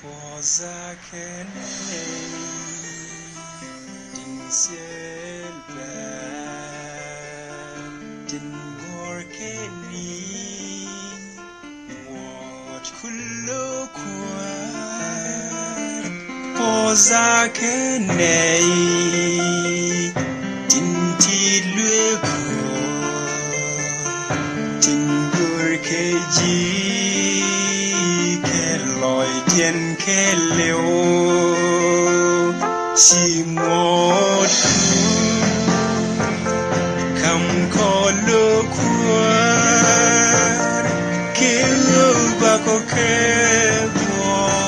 Poza kene din selbe din gorkeni mot kullo kwat poza kene din tilwe ko din gorkeji loi thiên khe liêu si một không có lỡ quên kêu và có khe bỏ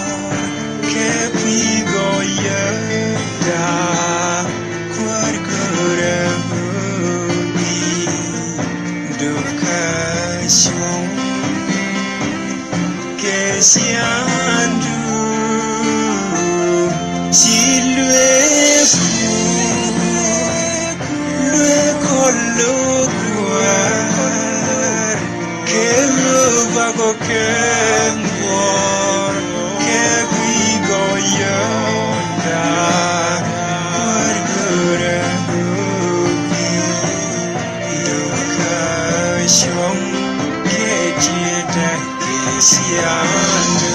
khe pi gọi đã quên cơ đi được khai sống que siandu si lue collo cuar que va go que mor que vigo yo da por gura do ka shom que jita siando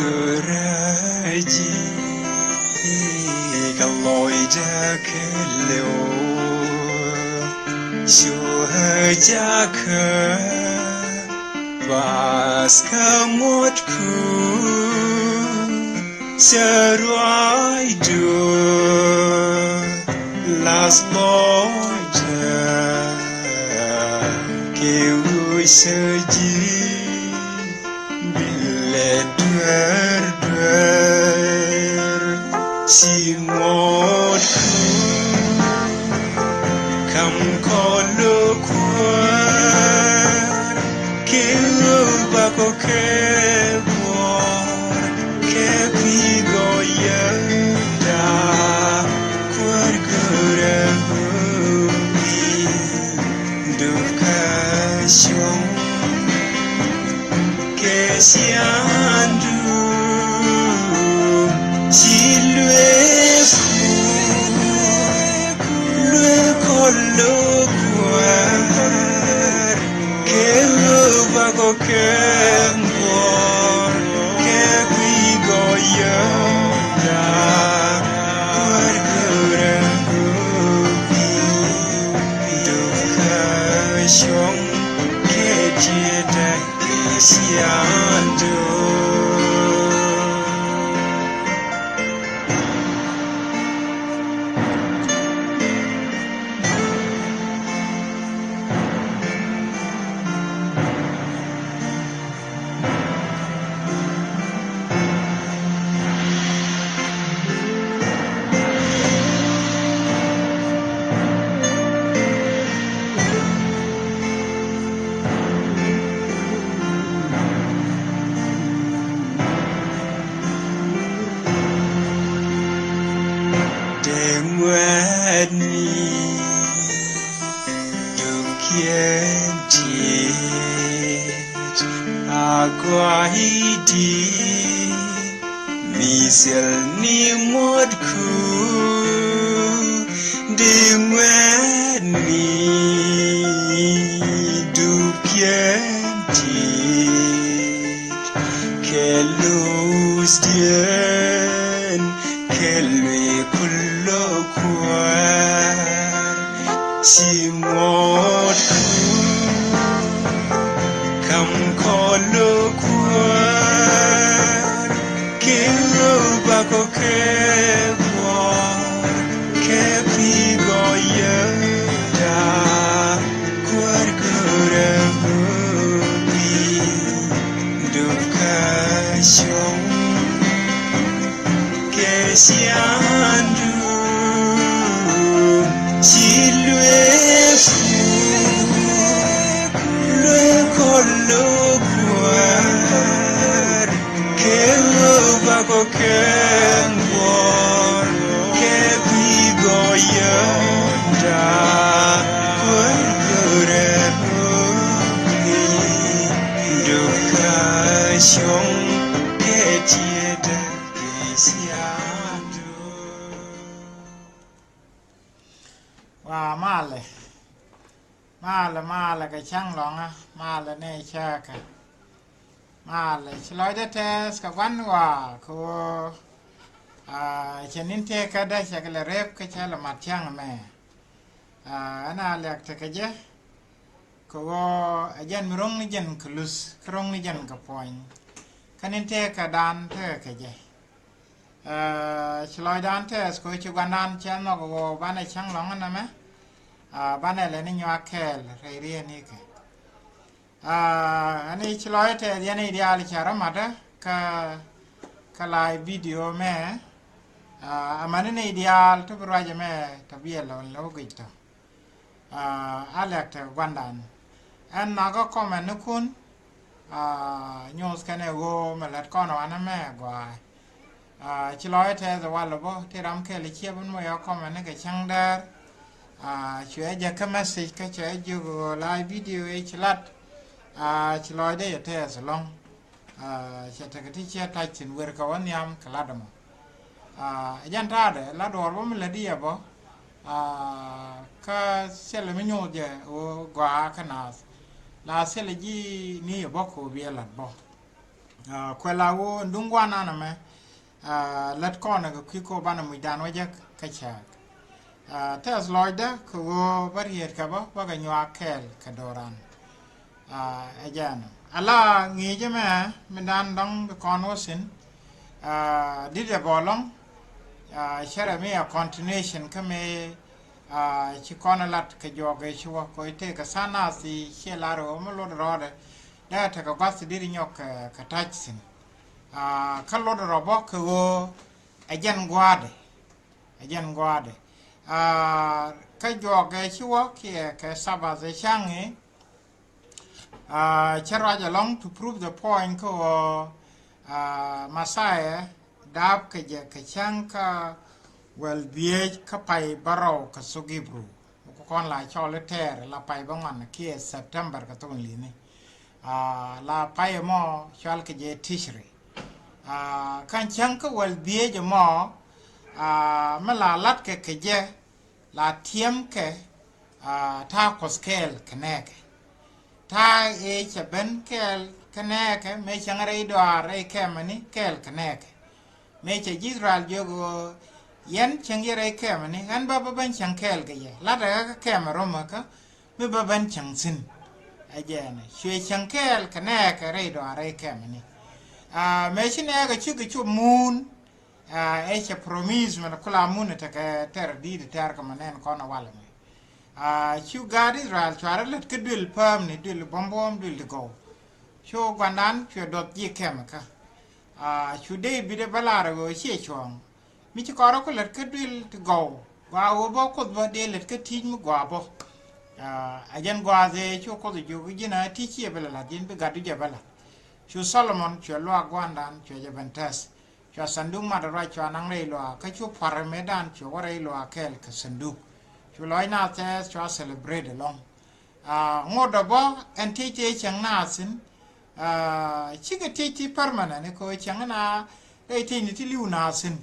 Guraji kaloi ja keleo shuha ka vas kamot ku seruai du las loja ke usaji si một không có lỡ quên kêu và có khe bỏ khe pi gọi đã quên cơ đi được khai sống que siandu si lue collo cuar que va go que mor que vigo yo da por gura do ka shom que jita siando Aguaidi misel ni modku dimani dupienti kelus dien kelwe kullo kwar si modku come collo cuar que va go que por que pigo ya cuar gura siandu chilwefu le kolokwar kelova kokengwor kebigoyanda kwergure Shong ketieda kesiaduว่ามาเลยก็ช่างหลงอ่ะมาเลยเนี่ยเชื่อกันมาเลยฉลอยได้เทสกับวันว่าคือฉันนินเทก็ได้ใช้กันเลยเร็บก็ใช้ละมัดช่างแม่อันนั้นเรียกเทก็เยอะก็ยันมรงนี่ยันคลุสครงนี่ยันกับพอยคันนินเทก็ดานเธอก็เยอะฉลอยดานเทสก็ชุกันดานเช่นว่าก็บ้านในช่างหลงอันนั้นไหมบ้านอะไรนี่ยักษ์แค่เรียนนี่ก็อันนี้ฉลอยเทเดียนอีเดียลิชาร์มาเด้ก็ไลฟ์วิดีโอแม่มันนี่อีเดียลทุกรายจะแม่ทวีเราแล้วก็อีกต่ออะไรก็วันดานอันนั้นก็คอมเมนต์นุคุณนิวส์กันเองก็มาเล็ดก้อนวันนั้นแม่กว่าฉลอยเทสว่าเราบ่ที่รำแค่ลิเชียบมันไม่เอาคอมเมนต์นี่ก็ช่างเด้อช่วยจะเข้ามาสิก็ช่วยอยู่ไลฟ์วิดีโอไอ้ฉลัดฉลอยได้เทสลองเชื่อถือที่เชื่อไทยสินเวอร์กวันยามขลัดมั้งยันท่าเด้ลาดอร์ว่ามันละดีอ่ะบ่ก็เสร็จแล้วไม่โยนเจโอ้กว่าขนาดลาเสร็จแล้วยี่นี่บ่โคเบียหลัดบ่ควายลาวดุงกว่านั่นนะมั้ยลัดก้อนก็คุยโคบ้านมุยดานไว้จะกระชากเทสลอยเด้อคือบริเหตุกับว่ากันยัวแคลกระโดรันอาจารย์Allahงี้ใช่ไหมมันดันดังคอนวสินดิเดบอลงเชื่อไหมcontinuationก็มีชิคอนลัดขยอกชัวก็อีเทก็สานาสิเชื่อลาโรมันลดรอดได้ถ้าก็กัสดิริญอกกระทัชสินขั้นลดรอบอกคืออาจารย์กวาดขยอกชัวแค่สบายใจช่างCharaja long to prove the point ko Masaya dab ka je ka chanka well biej ka pai baro ka sugibru ko kon la chole ter la pai bangan ki September ka ton li ni la pai mo chal ka je tishri kan chanka well biej mo mala lat ke je la tiem ke ta koskel kenekeถ้าจะเป็นแค่คะแนนไม่ใช่อะไรดออะไรแค่มันนี่แค่คะแนนไม่ใช่ยิสราเอลโยกยันช่างอะไรแค่มันนี่อันบ้าเป็นช่างแค่ก็ยังลัดอะไรก็แค่มาร่วมกันไม่บ้าเป็นช่างสินไอ้เจ้าเนี่ยช่วยช่างแค่คะแนนอะไรดออะไรแค่มันนี่ไม่ใช่เนี่ยก็ชื่อมูนจะ promise มันก็ลามูนแต่ก็เทอร์ดีเทอร์ก็มันแน่นก่อนวันละมั้ยชูการ์ดิสราเอลชาร์ลก็ดูลเพิ่มนี่ดูลบอมดูลโกชูกันนั้นช่วยดดยี่เข้มค่ะชูเดย์บิดเบลาร์ก็เชี่ยชงมิจะก่อเราก็เล็ดก็ดูลโกว่าโอ้บอกคนว่าเดย์เล็ดก็ทิ้งมุกว่าบอกอาจารย์กว่าเจชูคนที่อยู่ก็ยินที่เชี่ยเบลาจินไปกัดดูเจ็บเบลาชูซาโลมอนช่วยลวกวันนั้นช่วยจะเป็นเทสช่วยสันดุงมาดรายช่วยนั่งเรือลวกก็ช่วยพาร์เมดานช่วยว่าเรือลวกแค่ก็สันดุช่วยลอยน้าเทสช่วยเซเลบรตลองงดบ่เอ็นทีเจช่างน่าสินชิคกี้ที่ permanent เนี่ยก็ช่างน่าได้ที่นี่ที่ลิวน่าสิน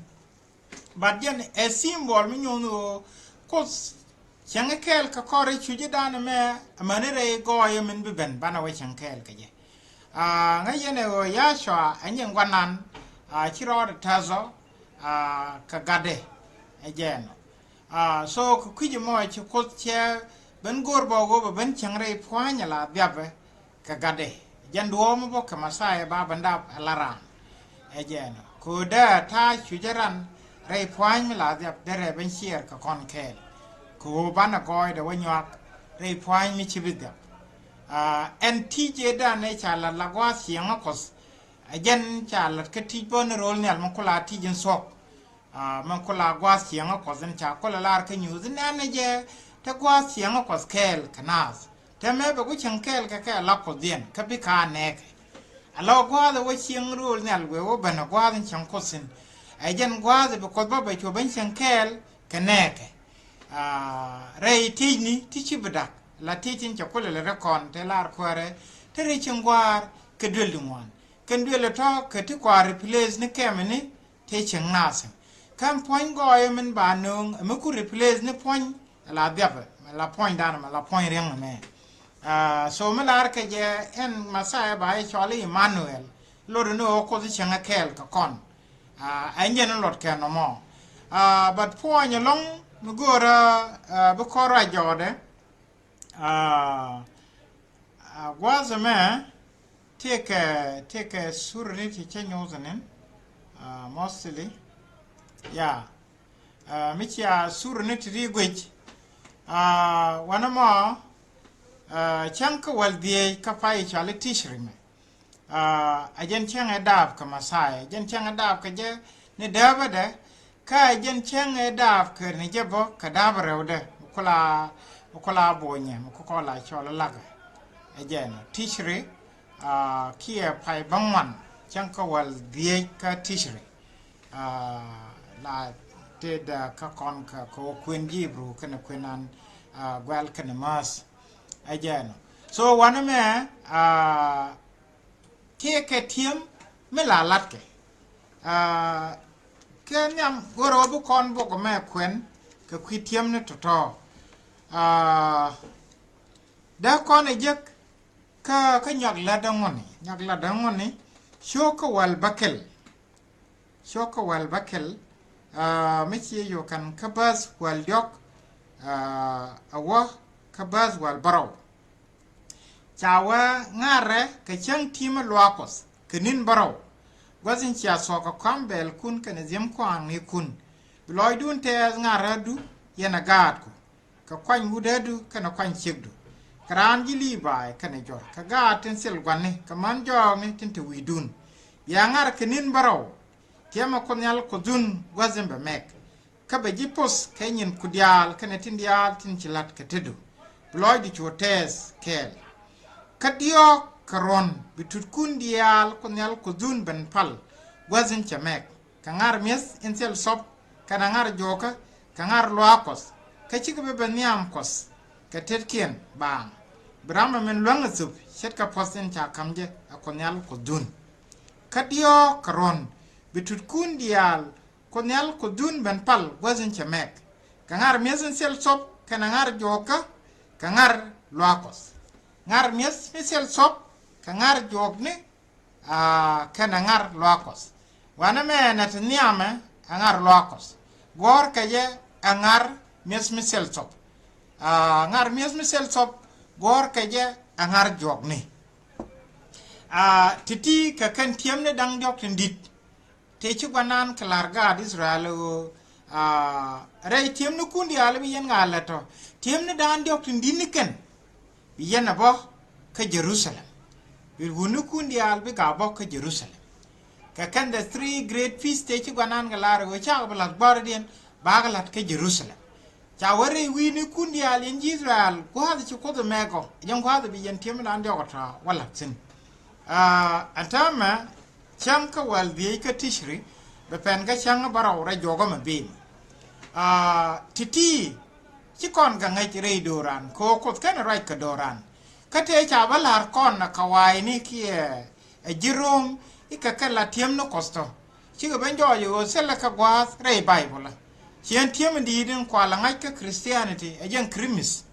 บัดยันซิมบอลไม่ยอมก็ช่างแค่ก็ขอให้ช่วยด้านแม่มันเรื่องก็ยังมันเป็นบ้านเอาไว้ช่างแค่ก็ยังงั้นยันเนี่ยยาชัวอันยังวันนั้นชิรอดทัศน์ก็กัดเดไอ้เจนsoคุยจะมั่วชิโคตรเชื่อเป็นกอร์บอกว่าเป็นช่างเรื่องพวกนี้ละเบียบก็กัดเดยันดูว่ามันบอกมาใส่บ้าบรรดาลาราไอ้เจนคือเด้อถ้าช่วยจะรันเรื่องพวกนี้ละเบียบเดี๋ยวเป็นเชียร์กับคอนแคลคือบ้านก็เดี๋ยววันยักเรื่องพวกนี้มีชีวิตเดียวเอ็นทีเจด้านในชาลัดลักว่าเสียงก็ยันชาลัดก็ที่บนโรลเนี่ยมันก็ลาที่ยันสอก มันคนละกว่าเสียงก็สัญชาคนละลาร์ขยูสินั่นเนี่ยเจถ้ากว่าเสียงก็สเคลขนาดแต่แม้บอกว่าเชียงเคลแค่ลักก็เดียนกับพิการเนกเรากว่าแต่ว่าเชียงรูเนี่ยเว้ยว่าเป็นกว่าที่เชียงโคสินไอ้ยันกว่าจะเป็นคนบ้าไปชัวเป็นเชียงเคลกันเนกเรื่องที่นี้ที่ชิบดักและที่จริงจะคนละละครแต่ลาร์ควาเรที่เรื่องเชียงกว่าก็ดูลุงวันกันดูเลยท้อคือที่กว่า replace นี่แค่มันนี่ที่เชียงนาสคำพอยก็ยังมันบานนึงมันกู replace นี่พอยลาเดียบลาพอยด้านมันลาพอยเรียงมันso มันลาร์ก็จะเอ็นมาใส่ใบชอลลี่มานูเอลโหลดนู่นก็จะเชียงเคลก็ก่อนไอ้เนี่ยนั่นโหลดแค่นอมบัดพอยเนี่ยลงมันก็บุคคลรายจอดว่าจะแม่เทคสุรนิที่เช่นยูสันนั้นmostly yeahไม่ใช่สุรนิที่รีกวิจวันนั้นมาช่างก็วันเดียกับไฟชาลิติชริมอาจารย์ช่างไอ้ดาบกับมาใส่อาจารย์ช่างไอ้ดาบก็จะเนี่ยเดาบเด้ข้าอาจารย์ช่างไอ้ดาบคือเนี่ยจะบอกกระดาบเร็วเด้มุขลาบ่อยเนี่ยมุขลาชอลลักอาจารย์ทิชรีขี้ไปบางวันช่างก็วันเดียกับทิชรีลาเทดกับคอนกับโคควินจีบรูกันนะควินนั้นกวลกันมาสอาจารย์ so วันนั้นแม่เที่ยแค่เทียมไม่ลาลัดแกแค่เนี่ยก็รอบุคคลบอกกับแม่ควินกับคุยเทียมเนี่ยต่อเด็กคนไอ้ยักก็อยากละดังวันนี้โชควัลบัคเคลไม่ใช่อยู่กันขบัสวัลยกวะขบัสวัลบราวจาวงาเร่ก็ช่างทีมลวกสกนินบราวว่าสินเชียสอกความเบลคุณกันเยี่ยมกวางนี่คุณลอยดูนเทสงาเรดูยันกาดกูก็ควันกูเดดูกันควันเชิกดูกรานจิลีบายกันจอดก็กาดเทนเซลกวันนี่ก็มันจองนี่ทินทวีดุนยังอาร์กนินบราวเทียมคนยัลคุดุนว่าสินแบบแม็กก็ไปจิปุสแค่ยินคุดิอาลกันทินดิอาลทินชิลัดก็เทดูลอยดิชัวเทสเคลคัดยอกกรอนบิทุคุณดิอาลคนยัลคุดุนเป็นพัลว่าสินจะแม็กกังอาร์มิสอินเซลซอบกันงาร์โจกกังาร์ลวากสก็ชิคเบเนียมคสก็เท็ดเขียนบางบรามมันลวงสุบเช็ดกับพอสินจากคำเจอคนยัลคุดุนคัดยอกกรอนบิทุคุณดิอาลคนยัลคุดุนเป็นพัลว่าสินจะแม็กกังอาร์มิสอินเซลซอบกันงาร์โจกกังาร์ลวากสงาร์มิสอินเซลซอบกังาร์โจกนี่กันงาร์ลวากสวันนั้นแม่นัทเนียมangar locos gor kaje angar misel sop angar misel sop gor kaje angar jogni titi ka kan tiam ne dang jok tindit te chu banan klarga Israel rai tiam ne kundi albi yan ngala to tiam ne dan jok tindin ken yan abo ka Jerusalem bi hunu kundi albi ka abo ka Jerusalem kan the three great feast te gwanan galar go cha balak bardian bagalat ke Jerusalem cha wari wi ni kundi al in Israel ko hada ci ko do meko jam ko hada bi yan tim nan de wata wala sin antama cham ka wal bi ka tishri be pen ga chang baraw ra jogo ma bin titi ci kon ga ngai re doran ko kan ra ka doran ka te cha balar kon na kawai ni ki Jerome ikakala tiam no kosto chiga benjo yo sella ka gwa rei bible chien tiam ndi din kwa la ngai ka Christianity ajen krimis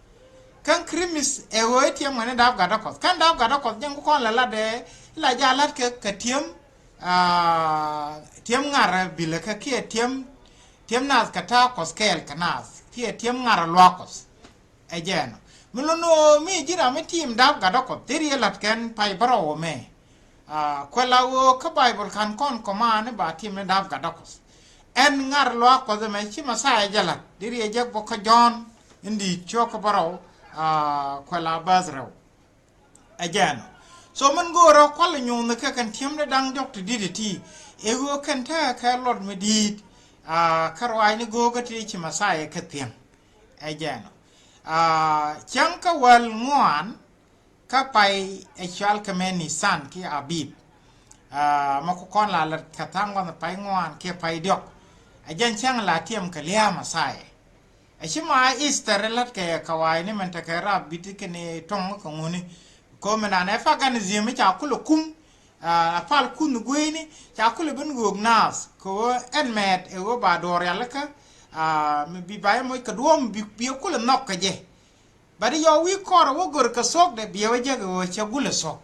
kan krimis e wo tiam ngane dab ga da kos kan dab ga da kos jeng ko la de la ja lat ka tiam tiam ngara bile ka kie tiam nas ka ta kos kel kanas kie tiam ngara lokos ajen mulono mi jira mi tiam dab ga da kos diri lat ken pai baro me kwela wo ka bible kan kon komane ba tim dab ga dokos en ngar lo ko de me chi masaya jala diri je bo ka jon indi choko baro kwela bazro again so man go ro kwala nyu ne ka kan tim de dang dok ti e go kan ta ka lord me dit karwai ni go ga ti chi masai ka tiang ai jeno chang ka wal ngwan ka pai e chal ka men ni san ki abib ma ko kon la la ka tang wan pai ngwan ke pai diok a jan chang la tiem ka lia masai a shi ma easter lat ke kawai ni man ta ka rab biti ke ne tong ko nguni ko mena ne fa gan zimi cha kulu kum fal kun gwini cha kulu ben gog nas ko en met e wo ba dor ya laka mi bi ba mo ka duom bi kulu nok ka je bari yo wi kor wo gor ka sok de bi waje go cha gulu sok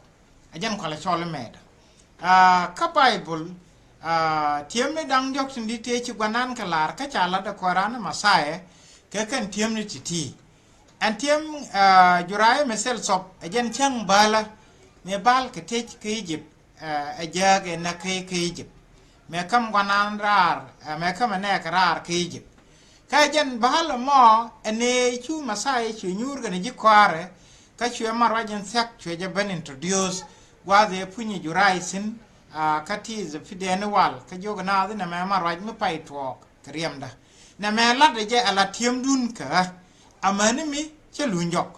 ajan ko la chole med ka bible tiem me dang jok tin di te chi gwanan ka lar ka cha la da koran masae ke kan tiem ni ti an tiem jurai mesel sop ajan chang bala me bal ke te ke Egypt a jage na ke Egypt me kam gwanan rar me kam ne ka rar ke Egypt ka jan bala mo ene chu masai chu nyur ga ni kware ka chu mar wajan sak chu je ben introduce wa de punyi jurai sin ka ti ze fidene wal ka joga na de na me mar waj me pai to kriemda na me la de je ala tiem dun ka amani mi che lunjok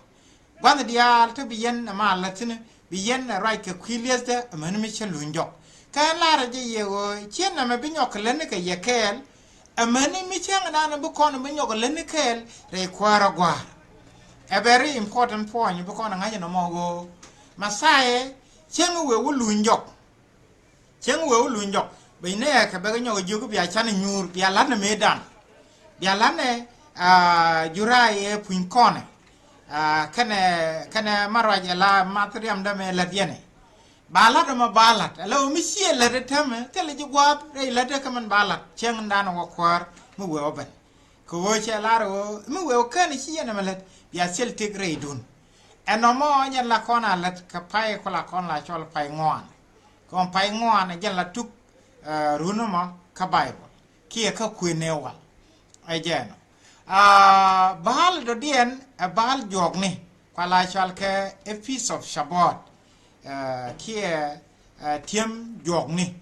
gwanda dia to biyen na ma la tin biyen na rai ke kwilies de amani mi che lunjok ka la ra je ye go chen na me binyok len ke ye kel amani mi chen na na bu kon binyok len kel re kwara gwa a very important point bu kon nga no mo go masae chen we wu lunjok chen we wu lunjok be ne ka be nyok ju ko bia chan nyur bia la na medan bia la ne jurai e puin kone kane marwaje la materiam da me la diene balat ma balat ala mi sie la de tame tele ji gwap re la de kaman balat cheng ndana wo kwar mu we oben ko wo che la ro mu we kan sie na malet ya sel tigre dun enomo nya la kona la ka pai ko la kon la chol pai ngwan ko pai ngwan nya la tuk runuma ka bible ki ka kuinewa ai jeno bahal do dien bahal jogni kwala chal ke a piece of shabbat ki tiem jogni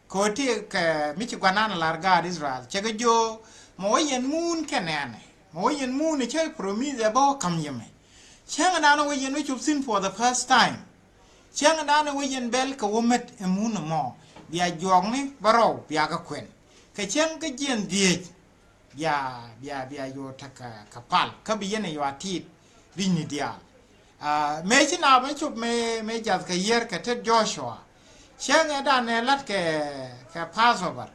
ko ti ke mi chi gwanan larga Israel chege jo mo yen mun kenene mo yen mun che promise bo kam yeme chang na no yen chup sin for the first time chang na no yen bel ko womet e mun mo bia jogni baro bia ka kwen ke chang ke jen die bia yo taka kapal ka biyene yo atit rini dia me china ba chup me jaz ka yer ka te Joshua chang da ne lat ke Passover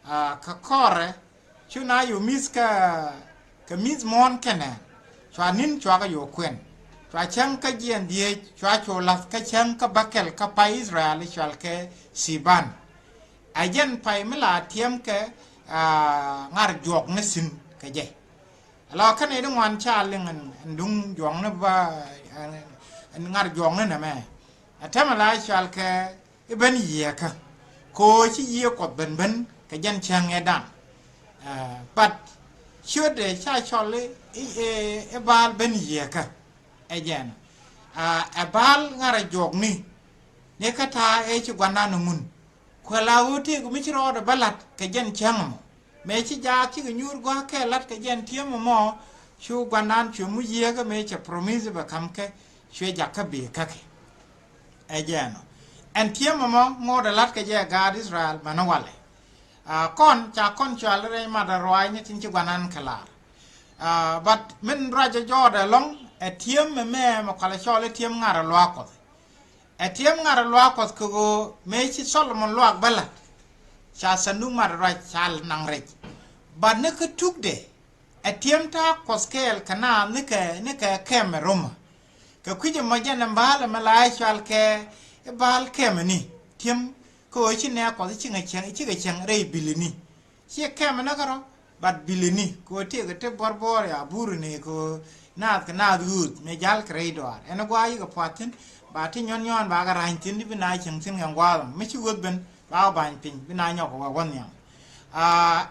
ka kore chuna yo miska ka mis mon kene chwa nin chwa ka yo kwen chwa chang ka jien die chwa cho lat ka chang ka bakel ka pa Israel chwal ke Siban ajen pai mila tiem ke ngar jok na sin ka je ala kan e ngwan cha lengan ndung jong na ba ngar jong na me atama la chal ke ben ye ka ko chi ye ko ben ka jan chang e dan but should the cha chole e bal ben ye ka e jan a bal ngar jok ni ne ka ta e chi gwana no mun ko la wote ko mi chi ro da balat ka jan chang me chi ja ki nyur gwa ke lat ke jen tiem mo chu gwanan chu mu ye ga me che promise ba kam ke chu ja ka be ka ke e jeno en tiem mo da lat ke je ga Israel manawale kon chal re ma da roi ni tin chi gwanan kala but min raja jo da long e tiem me ma kala chole tiem ngara lwa ko e tiem ngara lwa ko ko me chi Solomon lwa balat cha sandu mar ra chal nang re ba ne ka tuk de atiem ta koskel kana ne ka kemerum ka kuje mo jana mbala mala chal ke bal kemeni tiem ko chi ne ko chi ga chang re bilini chi kemena karo bat bilini ko te borbor ya buru ne ko na good me jal kreidor eno gwa yi ko patin ba ti nyon ba ga ran tin bi na chang tin ngwa me chi god ben ba ban pin bina nyok wa won yang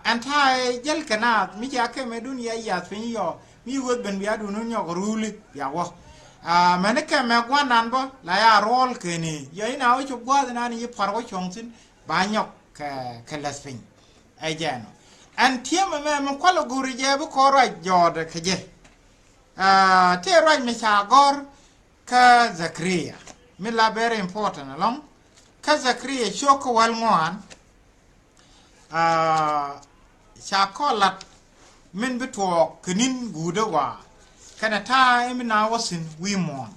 antai jel kana mi ja ke me dunia ya fin yo mi wod ben biya du no nyok ruli ya wo mane ke me gwa nan bo la ya rol ke ni yo ina o chu gwa na ni par wo chong tin ba nyok ke las fin ai jeno อันเทียมแม่มันควาลกูริเยบุคอรายอดขยเทรายมิชากอร์คาซักรียมิลาเบร important นะล้องคาซักรียโชควัลงวนชาคอลัดมินบิทวอกคนินกูดว่าขณะท่าเอ็มนาวสินวิมอน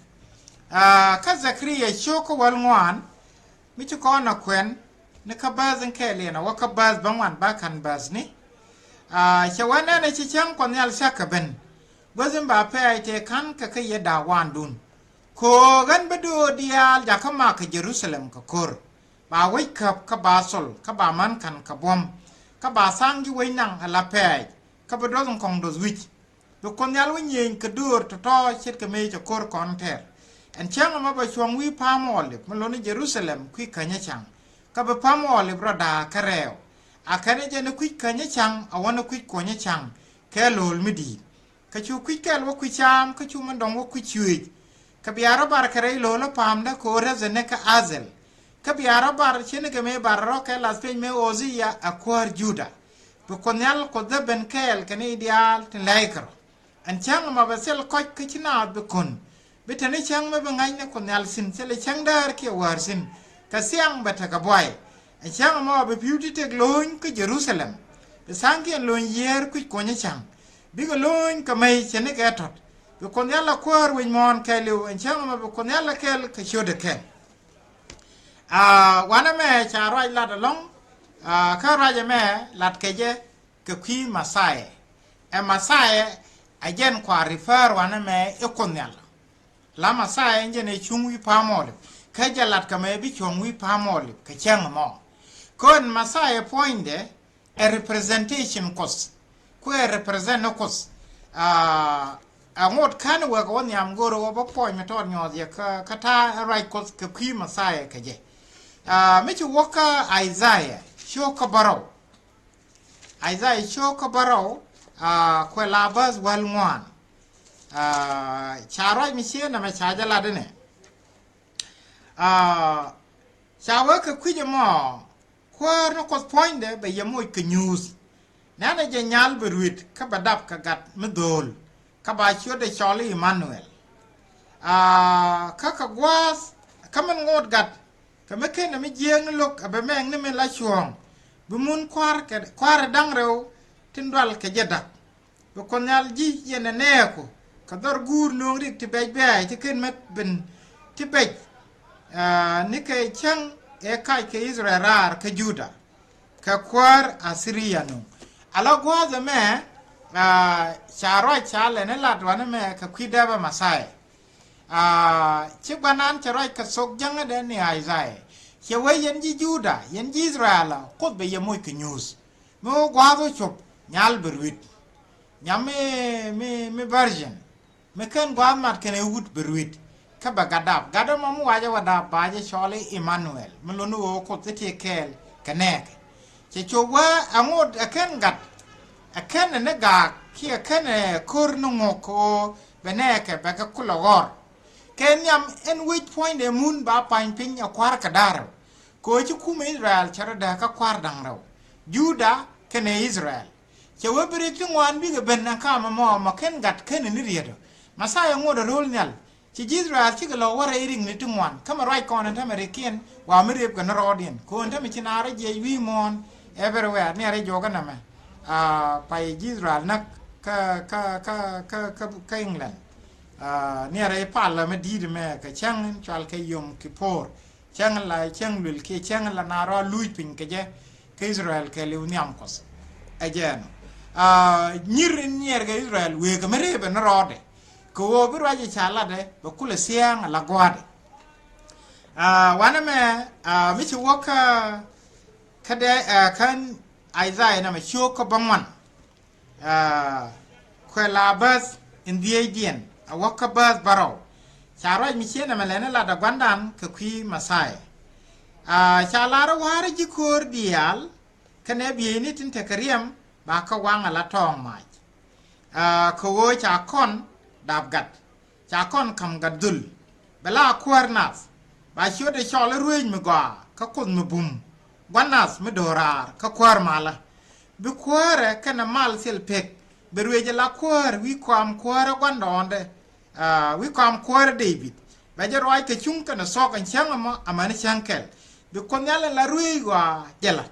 คาซักรียโชควัลงวนมิจุกอนักเวนนักบาซังเคเลียนะว่าคบาซบางวันบ้าคันบาซนี่ชาวนาในชิงคนยัลสักเป็นบัดบ่าเพย์ไอเทคันก็ขยดาวันดุนโคกันไปดูดียลจากขมาขเยรูซาเล็มก็คูร์บ่าไว้ขับขบาสลขบามันขันขบวมขบาสังกิไว้นังอลาเพย์ขบดอสงคงดสวิชดูคนยัลวิญญาณกระดูดต่อเช็ดกระเมย์จะคูร์คอนเทอร์อันเช่างมาไปช่วงวิพามอลิบมันลงในเยรูซาเล็มคุยขยันช่างขบพามอลิบระดาคาเรลอาคาเนจะนึกคุยขยันช่างเอาวันนึกคุยขยันช่างแค่โลลไม่ดีขชูคุยแก้วว่าคุยชามขชูมันดองว่าคุยช่วยขบิอาราบาร์คาเรโลละพามนะโคเรซเนกอาเซลขบิอาราบาร์เชนกเมบาร์โรเคลาสเปนเมโอซิยาอควาร์จูดาบุคคลยัลกดเบนเคลกันอีดีอัลถึงไลค์ร์อันช่างมาเบสเซลคอยขชินาบุคคลเบทนี้ช่างไม่เป็นไงนะคนยัลสินเซลช่างดาร์เกี่ยววาร์สินกเสียงเบทกบวยอันช่างมาเบพิวติเทกลุนก็เยรูซาเล็มเบสังเกตลุนเยอร์คุยคนยังช่างบิกลุนก็ไม่เช่นกันทัดบุคคลยัลละควาร์วิญญาณเคลิวอันช่างมาบุคคลยัลละเคลก็ชูดเคลวันนั้นแม่ชาไรลัดลงข้าราชแม่ลัดเกยก็ขี้มาใส่มาใส่ไอเจนควาริเฟอร์วันนั้นแม่เอคนยัลลามาใส่เจนในช่วงวิพามอลแค่จะลัดก็ไม่บิช่วงวิพามอลก็เชื่อมอคนมาใส่ point เด a representation costคุย represent นกุสงดขันว่าก็วันยามกูรู้ว่าพอยไม่ทอดยอดเยอะก็ถ้าอะไรก็กับขี้มาใส่ก็เยไม่ใช่ว่าก็ไอซายโชคบาราวไอซายโชคบาราวคุยลาบสวัลงวนชาไรไม่เชื่อนะไม่ชาจะลาดเนี่ยชาวก็คุยจะมั่วคุยนกุส point เดไปยังมวยกันนิวส์นั่นจะยัลบริดขบัดดับขกัดไม่โดนขบาช่วยได้ชอลลี่อิมมานูเอลขกว่าขมันงดกัดขไม่เคยน่ะไม่เยี่ยงลูกแบบแม่งนี่ไม่ละช่วงบุมุนควาร์ดังเร็วทิ้งดอลขยัดดักบุคคลยัลจีเย็นแน่กูขดอร์กูนงริกที่เบย์เบย์ที่ขึ้นมาเป็นที่เบย์นี่เคยช่างใครเคยอิสราเอลเคยยูดาขควาร์อัสซีรียานุอาลากว่าจะแม่ชาร้อยชาเลยนั่นหลัดวันนั้นแม่ขับขี้ได้บ้ามาใส่ชิบานันชาร้อยกระสกยังไงเดนนี่ไอ้ใจเชื่อว่ายันจีจูดายันจีอิสราเอลโคตรไปยังมวยกินนิวส์มื่อกว่าตัวจบยัลบริดยัมไม่เวอร์ชันไม่เคยกว่ามาแค่ในวุฒิบริดขับกระดับมามัวจะว่าดับบาจะชอลลี่อิมมานูเอลมันลุ้นว่าโคตรจะเที่ยเคลกันแน่จะชัวว่าอ่างดอาเคนกัดอาเคนเนี่ยกากขี้อาเคนเนี่ยคูร์นุงโคเป็นแน่แค่แบบกุลกอร์แค่ยามเอ็นวิชพอยต์เดมุนบาปันพิงเอาควาร์กระดาร์โคจุคุมอิสราเอลชาร์ดาก็ควาร์ดังเรายูดาแค่ในอิสราเอลชัวบริตุงวันบิกเป็นนักข่าวมาเคนกัดเคนนี่เรียดมาใส่อ่างดรูลเนี่ยที่อิสราเอลที่ก็เราว่าเรื่องนี้ทุกวันข้ามาไรก่อนนั่นทำไมเรียนว่าไม่เรียบกันรอเดียนคนทำไมชินาอะไรเยวีมอนeverywhere เนี่ยอะไรโยกันนะมั้ยไปอิสราเอลนักก็อังกฤษเนี่ยอะไรพาลมาดีดแม่ก็ช่างชาลก็ยมกิปอร์ช่างอะไรช่างลุลก็ช่างละนาราลุยปิงก็เจ้ก็อิสราเอลก็เลวนิามคอสไอ้เจ้าเนี่ยก็อิสราเอลเวก็ไม่ได้เป็นรอดก็ว่าบิราจิชาลาเดบกุลเสียงละกวาดวันนั้นแม่ไม่ใช่ว่าคดีคันไอซายนะมันชัวร์ก็บังมันคุยลาบัสอินเดียเดียนวักบัสบาราวชาร์ลมิเชนมันเล่นละดักวันดันคือคุยมาใส่ชาลาร์วาร์จิคูร์ดิอัลคันเอบีนี่ถึงเทคเรียมบาเขาวางละทองไม้เขาโวยจากคนดับกัดจากคนคำกัดดุลเวลาควร์นัสบาชัวได้ชอลรุ่ยมือกว่าเขาคนมือบุมวันนัสไม่โดราเขาควาร์มาละ bi kware kana mal sel pek berweje la kware wi kwam kware gwandonde wi kwam kware David ba je roi ke chung kana so kan chang ma amani chankel bi konyala la ruigwa jela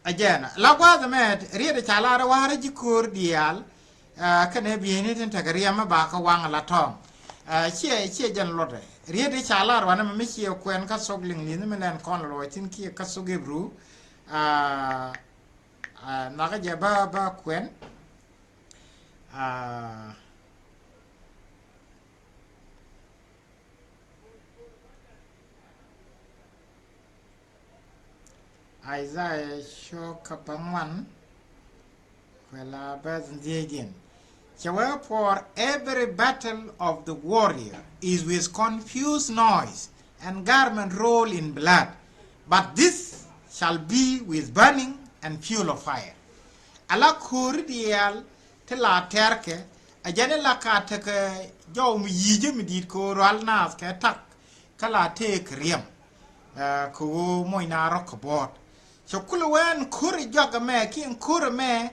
ajena la kwa da met riede chala ra ware ji kur dial kana bi ni tin tagariya ma ba ka wang la tong che jan lode riede chala ra na mi chi kwen ka sogling ni me nen kon lo tin ki ka sogebru na ga je ba kwen Isaiah shoka bangwan wela bazn diegen for every battle of the warrior is with confused noise and garment roll in blood, but this shall be with burning and fuel of fire. Ala kurdial tela terke ajane la katake jaw mi yije mi dit ko ral nas ke tak kala te kriem ko moina rock board so kula wen kur joga me kin kur me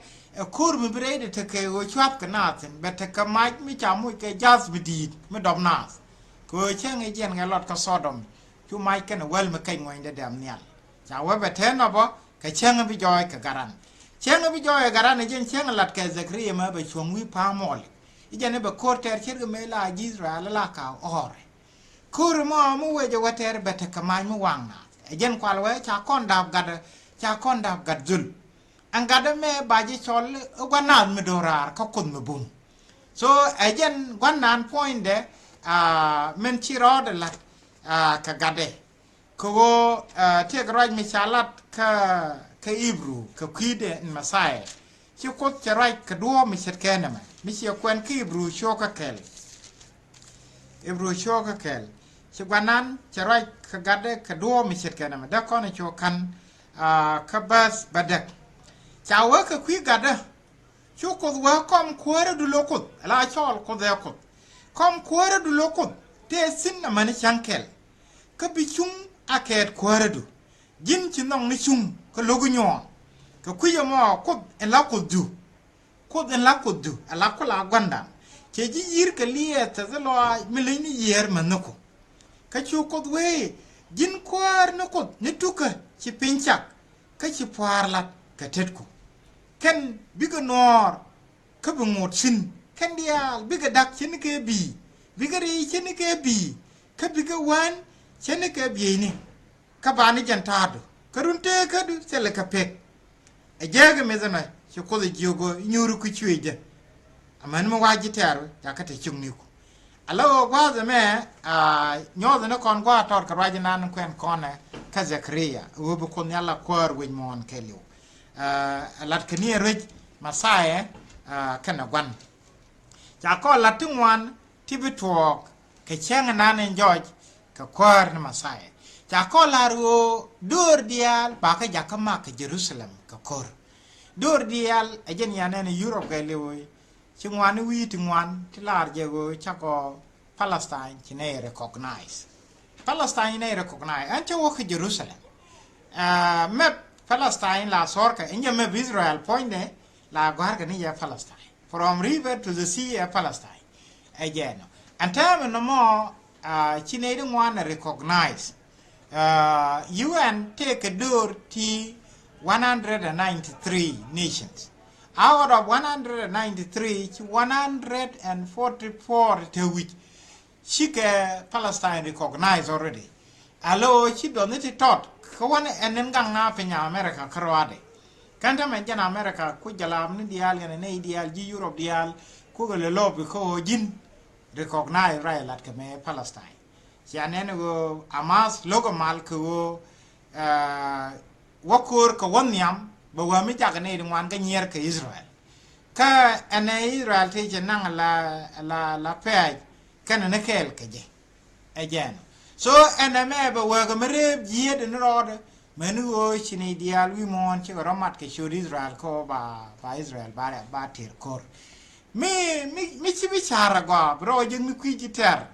kur mi brede te ke o chwap kanaten bete ka maj mi chamu ke jas bidit me dom nas ko chen e jen ga lot ka sodom chu mai ken wel me kai ngoin de dam nial cha wa bete no bo ka chen bi joy ka garan chen bi joy garan e jen chen lat ke zakriya ma be chung wi pa mol i jen be kor ter cher me la Israel la ka ore kur mo mu we jo water bete ka maj mu wang na e jen kwal we cha kon dab gad zul angada me baji chol gwanan me dorar ka kun me bum so ajen gwanan point de men chiro de la ka gade ko te garaj me chalat ka ibru ka kide in masai chi ko charai ka duo me chet kenama mi chi kwen ki ibru shoka kel chi gwanan charai ka gade ka duo me chet kenama da kono cho kan ka bas badak chawa ka kwi gada chukod wa kom kwara du lokot la chol ko de ko kom kwara du lokot te sin na mani chankel ka bichung aket kwara du jin chi nong ni chung ka logu nyon ka kwi yo mo ko en la ko du ala ko la gwanda che ji yir ka liye ta zalo milini yer manako ka chukod we jin kwar no ko ni tuka ci pinchak ka ci poarlat ka tetku ken biga nor ka bu ngot sin ken dial biga dak ci ni ke bi biga ri ci ni ke bi ka biga wan ci ni ke bi ni ka bani jantado ka runte ka du sele ka pek e jega mezana ci ko le jogo nyuru ku ciweje aman mo waji taro ya ka te chungni ko alawo gwaza me nyoza na kon gwa tor ka raji nan kwen kone ka zakriya wobu kon yalla kwar wen mon keliu lat kani rej masaye kana gwan ja ko latingwan tibitwok ke cheng nan George ka kwar na masaye ja ko laru dur dial ba ka jakama ka Jerusalem ka kor dur dial ajen yana ne Europe ga lewoy chingwan wi tingwan tilar jego chako Palestine ne recognize anche wo ka Jerusalem map Palestine la sorka inja map Israel point la garga ni ya Palestine from river to the sea ya Palestine again and time no more chinede one recognize UN take a door to 193 nations. Out of 193, 144 to which Palestine recognized already. Allo she don't need to talk. Kawan and then gang in America, Karwade. Can't imagine America, Kujalam, Nidial, and Ideal, Europe, Dial, Kugel Lob, because Jin recognize right like Palestine. She and then go Amas, Logomal, Wakur, Kawaniam. But when we talk about one year ka Israel, ka Israel teach nang la pay kan na kel ka je again. So me ba wa ga mere ye de rod menu o chini dial wi mon chi romat ke shur Israel ko ba Israel ba tir kor mi chi bichara go bro je mi kwi ter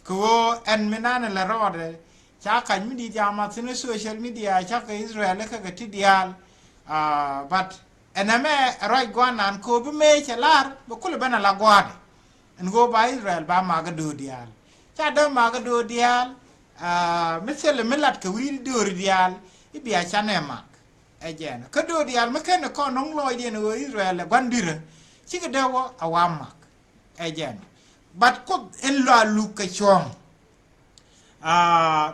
ko menana la rod cha kan mi di jama tin social media cha ka Israel ka ti dial but en me roi gwan an ko be me chalar bo kul bana la gwade en go ba Israel ba ma ga do dial cha do ma ga do dial misel milat ka wil do dial ibi a chane mak ejen ka do dial me ken ko nong loy di no Israel gwan dire ci ga dewo awamak ejen bat ko en la lu ka chong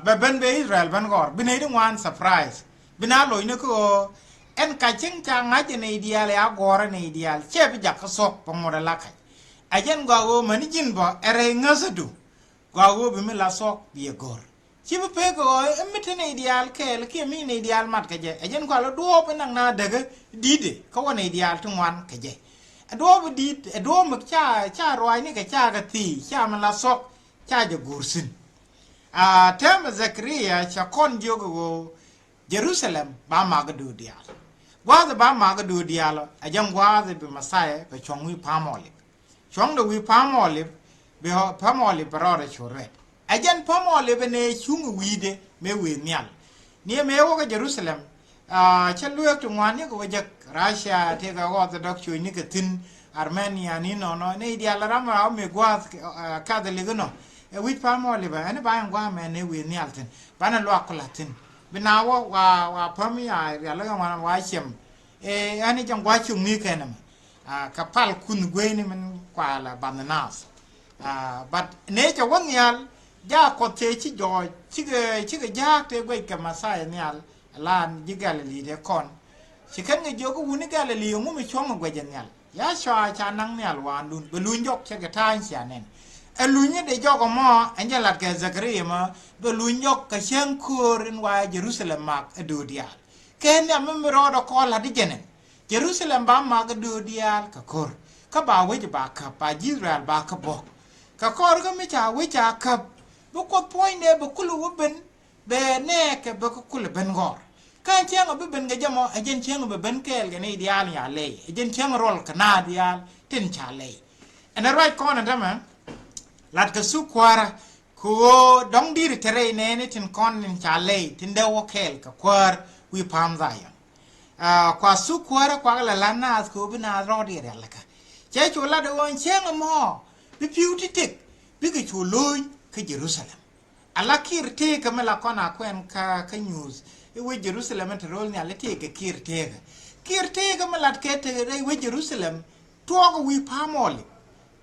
be ben be Israel ban gor bine di wan surprise bina loy ne ko en ka ching cha ngaje ne ideal ya gore ne ideal che bi jak sok pa moda la ka ajen go mani jin bo ere ngasadu go bi mi la sok bi gor chi bu pe ko emite ne ideal ke le ke mi ne ideal mat ka je ajen ko lo do pe nang na daga dide ko wona ideal tun wan ka je do bi dit do mu cha roi ni ka cha ga ti cha man la sok cha je gursin tem Zakaria cha kon jogo Jerusalem ba ma ga do dial gwaza ba ma ga do dialo ajan gwaza bi masaya be chongwi pamoli chong do wi pamoli be pamoli barore chore ajan pamoli be ne chungu wide me we nyal ni me wo ga Jerusalem chalu ek tungwani ko jak Russia te ga go the doc ni ka tin Armenia ni no ne diala rama me gwaz ka de ligono wi pamoli ba ene ba ngwa me ne we nyal tin bana lo akolatin binawo wa pami ya la wa chem ani jang wa chung ni kenam kapal kun gweni men kwala bananas but ne cha won yal ja ko te chi jo chi ga ja te gwe ka masai nyal lan jigal li de kon chi kan ga jo ko woni gal li mu mi chong gwe jen nyal ya sha cha nang nyal wan dun belun jok che ga tan sia nen elunya de jogo mo anjalat ke Zakaria ma belunyo ka shankurin wa Jerusalem mak edudial ken ya memro do ko la di jenen Jerusalem ba mak edudial ka kor ka ba we ba ka pa Israel ba ka bo ka kor ga mi cha we cha ka bu ko point ne bu kulu ben be ne ke bu ko kulu ben gor kan chang bu ben ga jamo ajen chang bu ben kel ga ne dial ya le ajen chang rol ka na dial tin cha le and the right corner dama lat ka su kwara ko dong dir tere ne ne tin kon nin chale tin de wo kel ka kwar wi pam zayan kwa su kwara kwa la lana ko bina ro di re la ka che chu la de won chen mo bi piu ti tik bi ke chu loy ka Jerusalem ala kir te ka mela kona kwen ka news e we Jerusalem te rol ni ala te ka kir te ka mela ke te re we Jerusalem to go wi pamoli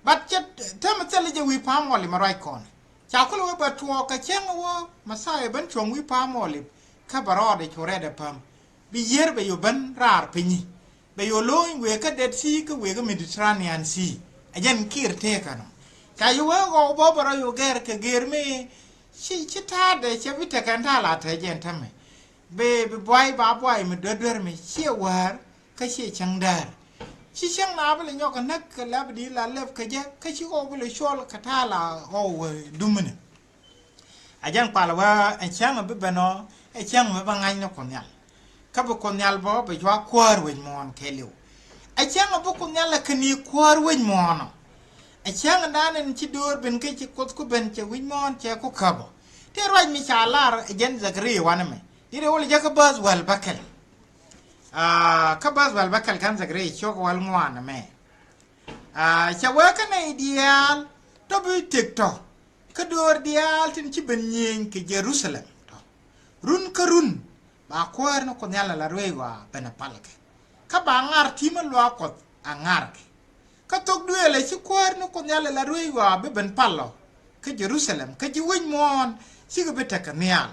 but tem tell je wi pamoli marai kon cha ko we ba to ka chen wo masai ban chong wi pamoli ka baro de chore de pam bi yer be yo ban rar pinyi be yo loin we ka det si ka we ka Mediterranean sea ajen kir te kan ka yo go bo baro yo ger ka ger me chi ta de che bi te kan ta la te jen tame be boy ba boy me de me chi war ka chi chang dar chi chang na bele nyoka nak la bdi la lev ka je ka chi go bele shol ka ta la go dumne ajan pala wa en chang be beno e chang me bangan no konyal ka bu konyal bo be jwa kwar wen mon keliu e chang bu konyal la kni kwar wen mon e chang danen chi dor ben ke chi kot ku ben che wen mon che ku kabo te roj mi chalar jen Zakaria waname dire wol jaka baz wal bakel ka baz wal bakal kan Zakaria chok wal ngwana me cha wa ka ne ideal to bi TikTok ka dor dial tin ci ben nyen ke Jerusalem to run ka run ba kwar no ko nyala la rewa bena palke ka ba ngar ti ma lo ko angar ka tok duele ci kwar no ko nyala la rewa be ben pallo ke Jerusalem ka ji won mon ci ga beta ka nyal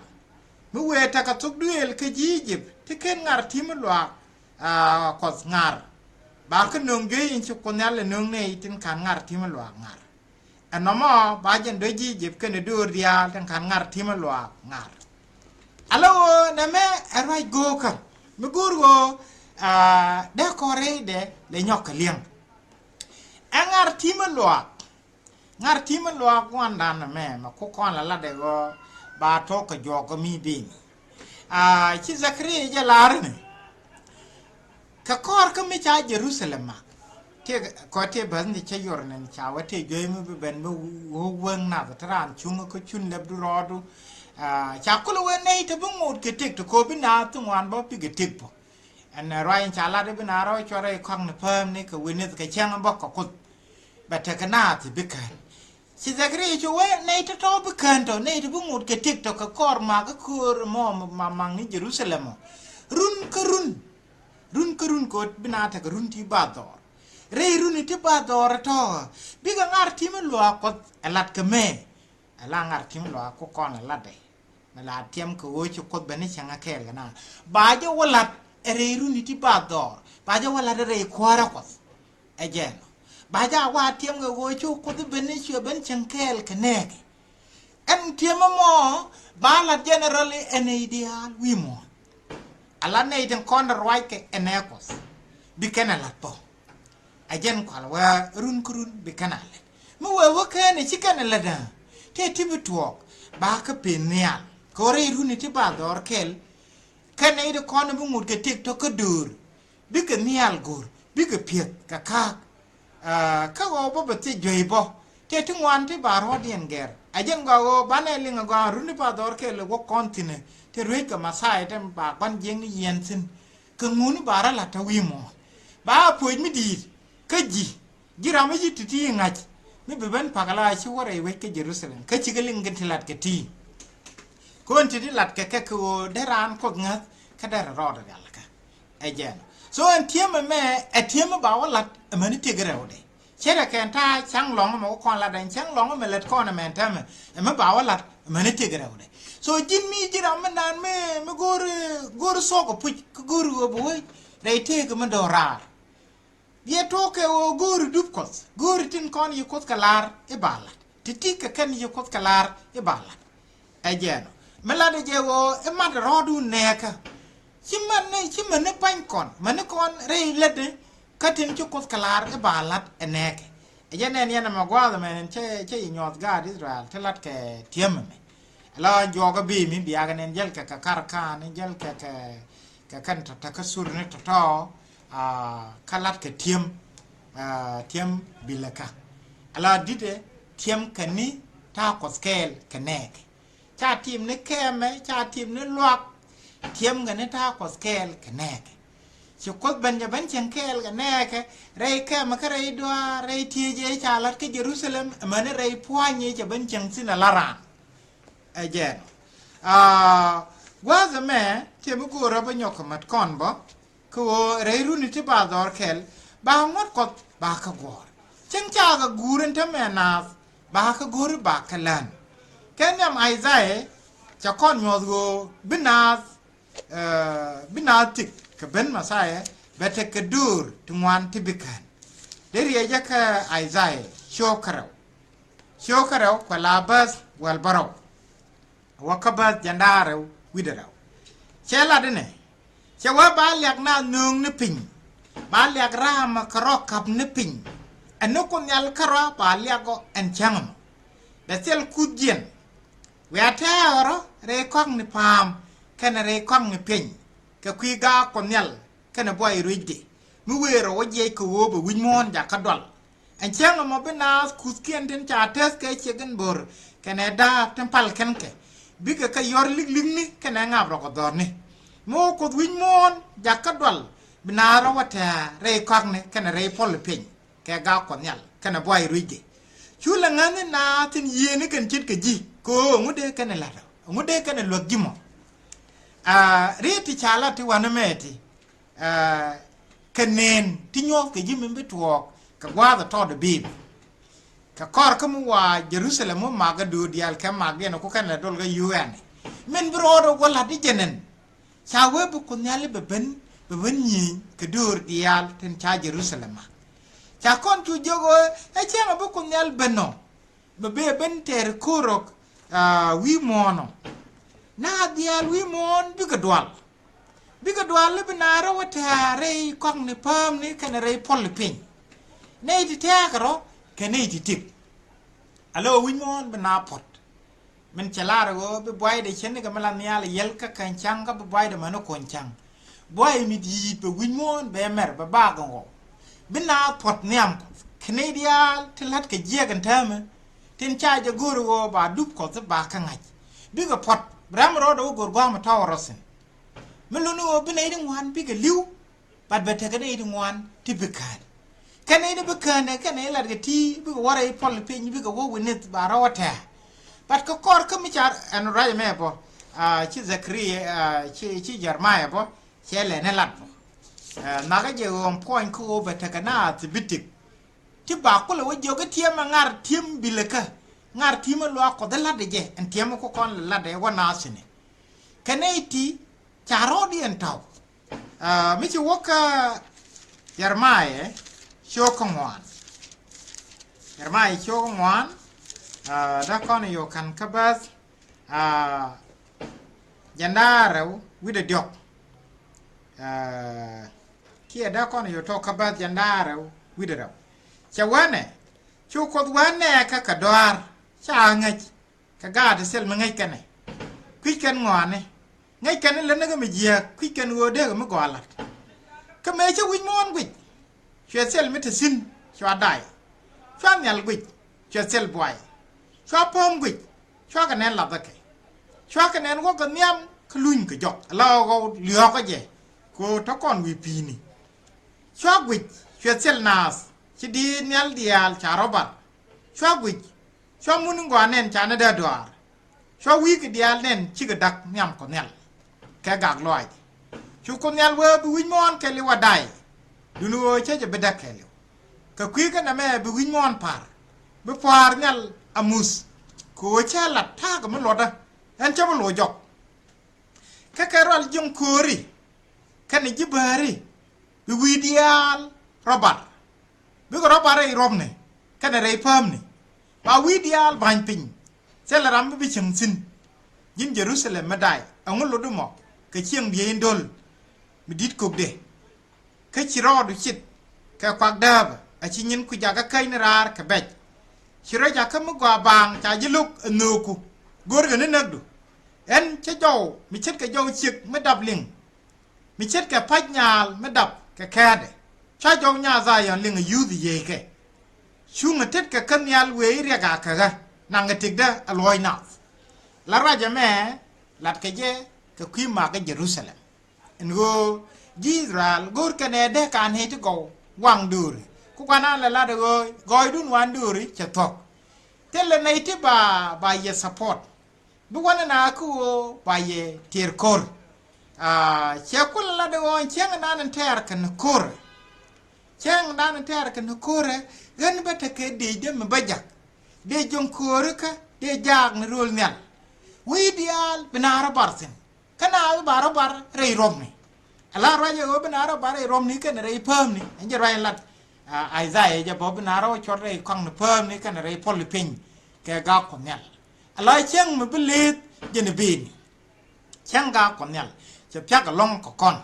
mu we ta ka tok duel ke jijib te ken ngar ti ma lo ko ngar ba ka nong ge in ci ko nyala nong ne tin kan ngar ti ma lo ngar anoma ba jen do jijib ken dur dia tan kan ngar ti ma lo ngar alo na me arwai go ka me gurgo de kore de le nyok liang ngar ti ma lo kwanda na me ma ko kon la de go ba to ka jo ko mi bin ci Zakaria je larne ka kor ka mi cha Jerusalem ma te ko te ban ni che yornen cha wa te joy mu ben mu wong na ta ran chung ko chun leb du rodu cha ko we nei te bu ngut ke tik to ko bi na tu wan bo pi ke tik po อันรอยชาลาได้เป็นอะไรช่วยอะไรครั้งนึงเพิ่มนี่ก็วินิจฉัยเช่งบอกกับคนแบบเทกันหน้าที่บิกันสิจะกรีช่วยในที่ทอบิกันตัวในที่บุ้งอุดกระติกตัวก็คอร์มาก็คือมอมามังนี่เยรูซาเล็มรุ่นก็รุ่นก็บินาทกรุ่นที่บาดอร์เรื่องรุ่นที่บาดอร์ท้อบิกังอาร์ที่มันลัวก็ลัดก็เม่ลังอาร์ที่มันลัวก็ก้อนลัดได้เวลาเทียมก็โอ้ยชุกคนเป็นนี่ช่างแค่กันนะบาดจะว่าลัดเรื่องรุ่นที่บาดอร์บาดจะว่าลัดเรื่องควาระก็ไอ้เจ้าบาดจะว่าเทียมก็โอ้ยชุกคนเป็นนี่ช่วยเป็นช่างแค่กันแน่อันเทียมมอบาลัด generally an ideal we more alan ne iten kondar waike enekos bikena latpo ajen kwalwa run bikena le mu wewe kene chikena lada te tibitwok ba ka penial kore runi ti ba dor kel kene ide kono bu mut ke tik to ka dur bike nial gur bike piet ka ka go bo bete joibo te tungwan ti ba rodien ger ajen go banelinga go runi ba dor kel go kontine te ruika masai tem ba ban jeng ni yensin ke ngunu bara la tawimo ba poid mi di ke gira mi titi ngaj mi beben pagala chi wore we ke Jerusalem ke chigeling gentilat ke ti kon ti lat ke ko deran ko ngat ka der roda gal ka ejen so en tiema me e tiema ba wala mani tigere ode chere ken ta chang long mo ko la dan chang long me let ko na men tame e me ba wala mani tigere ode so jin mi jira man nan me gor so ko puj ko gor go boy dai te ko man do ra ye to ke o gor dup kos gor tin kon ye kos kalar e bala ti ka kan ye kos kalar e bala e jeno mala de je wo e ma ro du ne ka chiman ne pan kon man kon re lede ka tin ci kos kalar e bala e ne ke e jene ne na ma gwa men che nyot ga Israel telat ke tiem me la joga bi mi biya ganen jel ka karkan jel ka kan ta ka sur ne to kalat ka tiem bilaka ala dide tiem kani ta ko skel kanek cha tim ne keme cha tim ne lok tiem gane ta ko skel kanek ci ko ban ja ban chen kel kanek rei ka makare do rei tije cha lat ke Jerusalem mane rei puanye cha ban chen sinalara again was a man temugo rabanyo kamat konbo ko reiruni ti bador kel ba ngot ko ba ka gor chencha ga guren te mena ba ka gor ba kalan kenyam aizae cha kon nyozgo binatik ka ben masae bete ka dur tungwan tibikan deri ya ka aizae shokaraw ko labas wal baraw wakabat jandare widaraw chela dene chewa ba lyak na nung ne pin ba lyak ram karok kap ne pin anoko nyal kara ba lyago en changam besel kudien we ataro re kong ni pam kana re kong ni pin ka kwiga konyal kana boy ruide mu wero waje ko wo be winmon ja kadol en changam mo bena kuskien den cha tes ke chegen bor kana da tempal kenke biga ka yor lig ni kana ngab ro ko dorni mo ko win mon jakadwal binara wata re kokne kana re pol pin ke ga ko nyal kana boy ruide chula ngane na tin yene kan chit ke ji ko ngude kana la ngude kana logimo reti chala ti wana meti kanen ti nyok ke ji membe tuok ka gwa da to de bib ka kor ka mu wa Jerusalem mo maga do dial ka maga no ko kana dol ga UN men brodo wala di jenen chawe bu ko nyale beben nyi ka dur dial ten cha Jerusalem cha kon tu jogo e cha bu ko nyal beno be ben ter kurok wi mono na dial wi mon bi ka dwal le binara wata re kong ni pam ni kana re pol pin nei ti takaro kenei ti tip alo winmon bena pot men chalara go be boy de chen ga malan yala yel ka kan chang ga be boy de mano kon chang boy mi di be winmon be mer ba ba go bena pot niam Canadian tilat ke jegan tame tin cha ja guru go ba dup ko ba ka ngaj bi ga pot bram ro do gor go ma tawrosen melunu be nei ding wan bi ga liu ปัดเบทกันไอ้ทุกวันที่เบิกกันกันไอ้เนี่ยเบิกกันเนี่ยกันไอ้หลัดกันที่เบิกว่าไอ้พอลเพนเบิกว่าวินิตบารอดแท้ปัดก็กอดก็ไม่จัดอันไรแม่ปอชื่อซักรีชื่อเยอรมายปอเชื่อเลยนั่นหลัดปอนักเจ้าองค์พ่ออินคูเบทกันน่าจะบิดที่บอกก็เลยว่าโยกเทียมงานเทียมบิลกะงานเทียมลัวก็ได้ลัดเดจอันเทียมก็คนลัดเดว่านาสิเนี่ยกันไอ้ที่จารอดีอันเท่าไม่ใช่ว่าก็ยาร์มาโชว์ของวันยาร์มาโชว์ของวันแล้วก็เนี่ยอยู่กันกับบัสยันดาเราวิดเดียกที่แล้วก็เนี่ยอยู่ทอกับบัสยันดาเราวิดเราชาวเนี่ยชูกดวันเนี่ยก็กระดาร์ชาไงก็กาดเซลมันไงกันเนี่ยคุยกันงอนเนี่ยไงกันนี่แล้วนั่นก็ไม่เยอะคุยกันวัวเด็กก็ไม่กว่าละก็ไม่ใช่วิ่งมอนวิ่งช่วยเซลไม่ถึงสิ้นช่วยได้ช่วยเนี่ยวิ่งช่วยเซลบ่อยช่วยเพิ่มวิ่งช่วยกันแน่นหลับตะไคร้ช่วยกันแน่นว่ากันเนี่ยขลุ่นก็จบเราก็เหลือก็เย่กูทุกคนวิปีนี่ช่วยวิ่งช่วยเซลนาสชิดีเนี่ยเดียลชาโรบัตช่วยวิ่งช่วยมุนกว่าเนี่ยชาเนเดอร์ดวาร์ช่วยวิ่งเดียลเนี่ยชิกดักเนี่ยคนเนี่ยแค่กากลอยชูคนเนี่ยเวอร์บิวิมอนแค่เรียกว่าได้ดูนูเชื่อจะไปดักแค่เรียวก็คุยกันนะแม่บิวิมอนพาร์บิพาร์เนี่ยอามุสกูเชื่อหลัดท่ากับมันหลดอ่ะอันเจ้ามันหลดจอกแค่แค่รอลยงคูรีแค่นี้จิบารีบิวิเดียลโรบัตบิก็โรบัตไอ้รอมเนี่ยแค่ไหนเพิ่มเนี่ยบาวิเดียลบานปิงเซลล์รำบิชิมซินยินเยรูซาเล็มไม่ได้เอาเงินลดดูหมอกก็เชียงเบียนดอลมีดิดกุบเดแค่ชิรอดูชิดแค่ควักดาบไอชิยินคุยจากก็เคยนราร์กับเบจชิรจากก็มึกว่าบางจากยิลุกนูกุกูร์กันนึกดูเอ็นเจ้ามีเช็ดกับโยชิกไม่ดับลิงมีเช็ดกับพัดยาลไม่ดับกับแค่เดชายโยญาใจยันลิงยูดีเยกช่วงเท็ดกับกันยาลเวรียกากะนางกติกได้อร่อยนักลาราจาแม่ลัดกะเจก็คุยมากับเยรูซาเล็มอันก็ยิสราเอลกูร์กันเด็กการให้ทุกคนวางดูริกูกันนั่นแหละเด็กก็ยดุนวันดูริจะทอกเทเลนในที่บ่ายสปอร์ตบุกันนั่นกูบ่ายเทียร์คอร์เชื่อคุณละเด็กเชื่อกันนั่นเทียร์กันคอร์เชื่อกันนั่นเทียร์กันคอร์กันเบตเกดีเดมบัจักเดจงคอร์ค่ะเดจากในรูลเนี่ยวิดีอาลเป็นอาราบาร์สินขณะบาราบาร์เรย์รอมนี่อะไรรายจะว่าเป็นอาราบาร์เรย์รอมนี่กันเรย์เพิ่มนี่อันจะรายลัดไอ้ใจจะบอกเป็นอาราชดเรย์คงเพิ่มนี่กันเรย์พอลิพิงแกกาคนเนี่ยอะไรเชื่องมันเป็นลีดยันบีนเชื่องกาคนเนี่ยจะเชื่อกับลงกับคน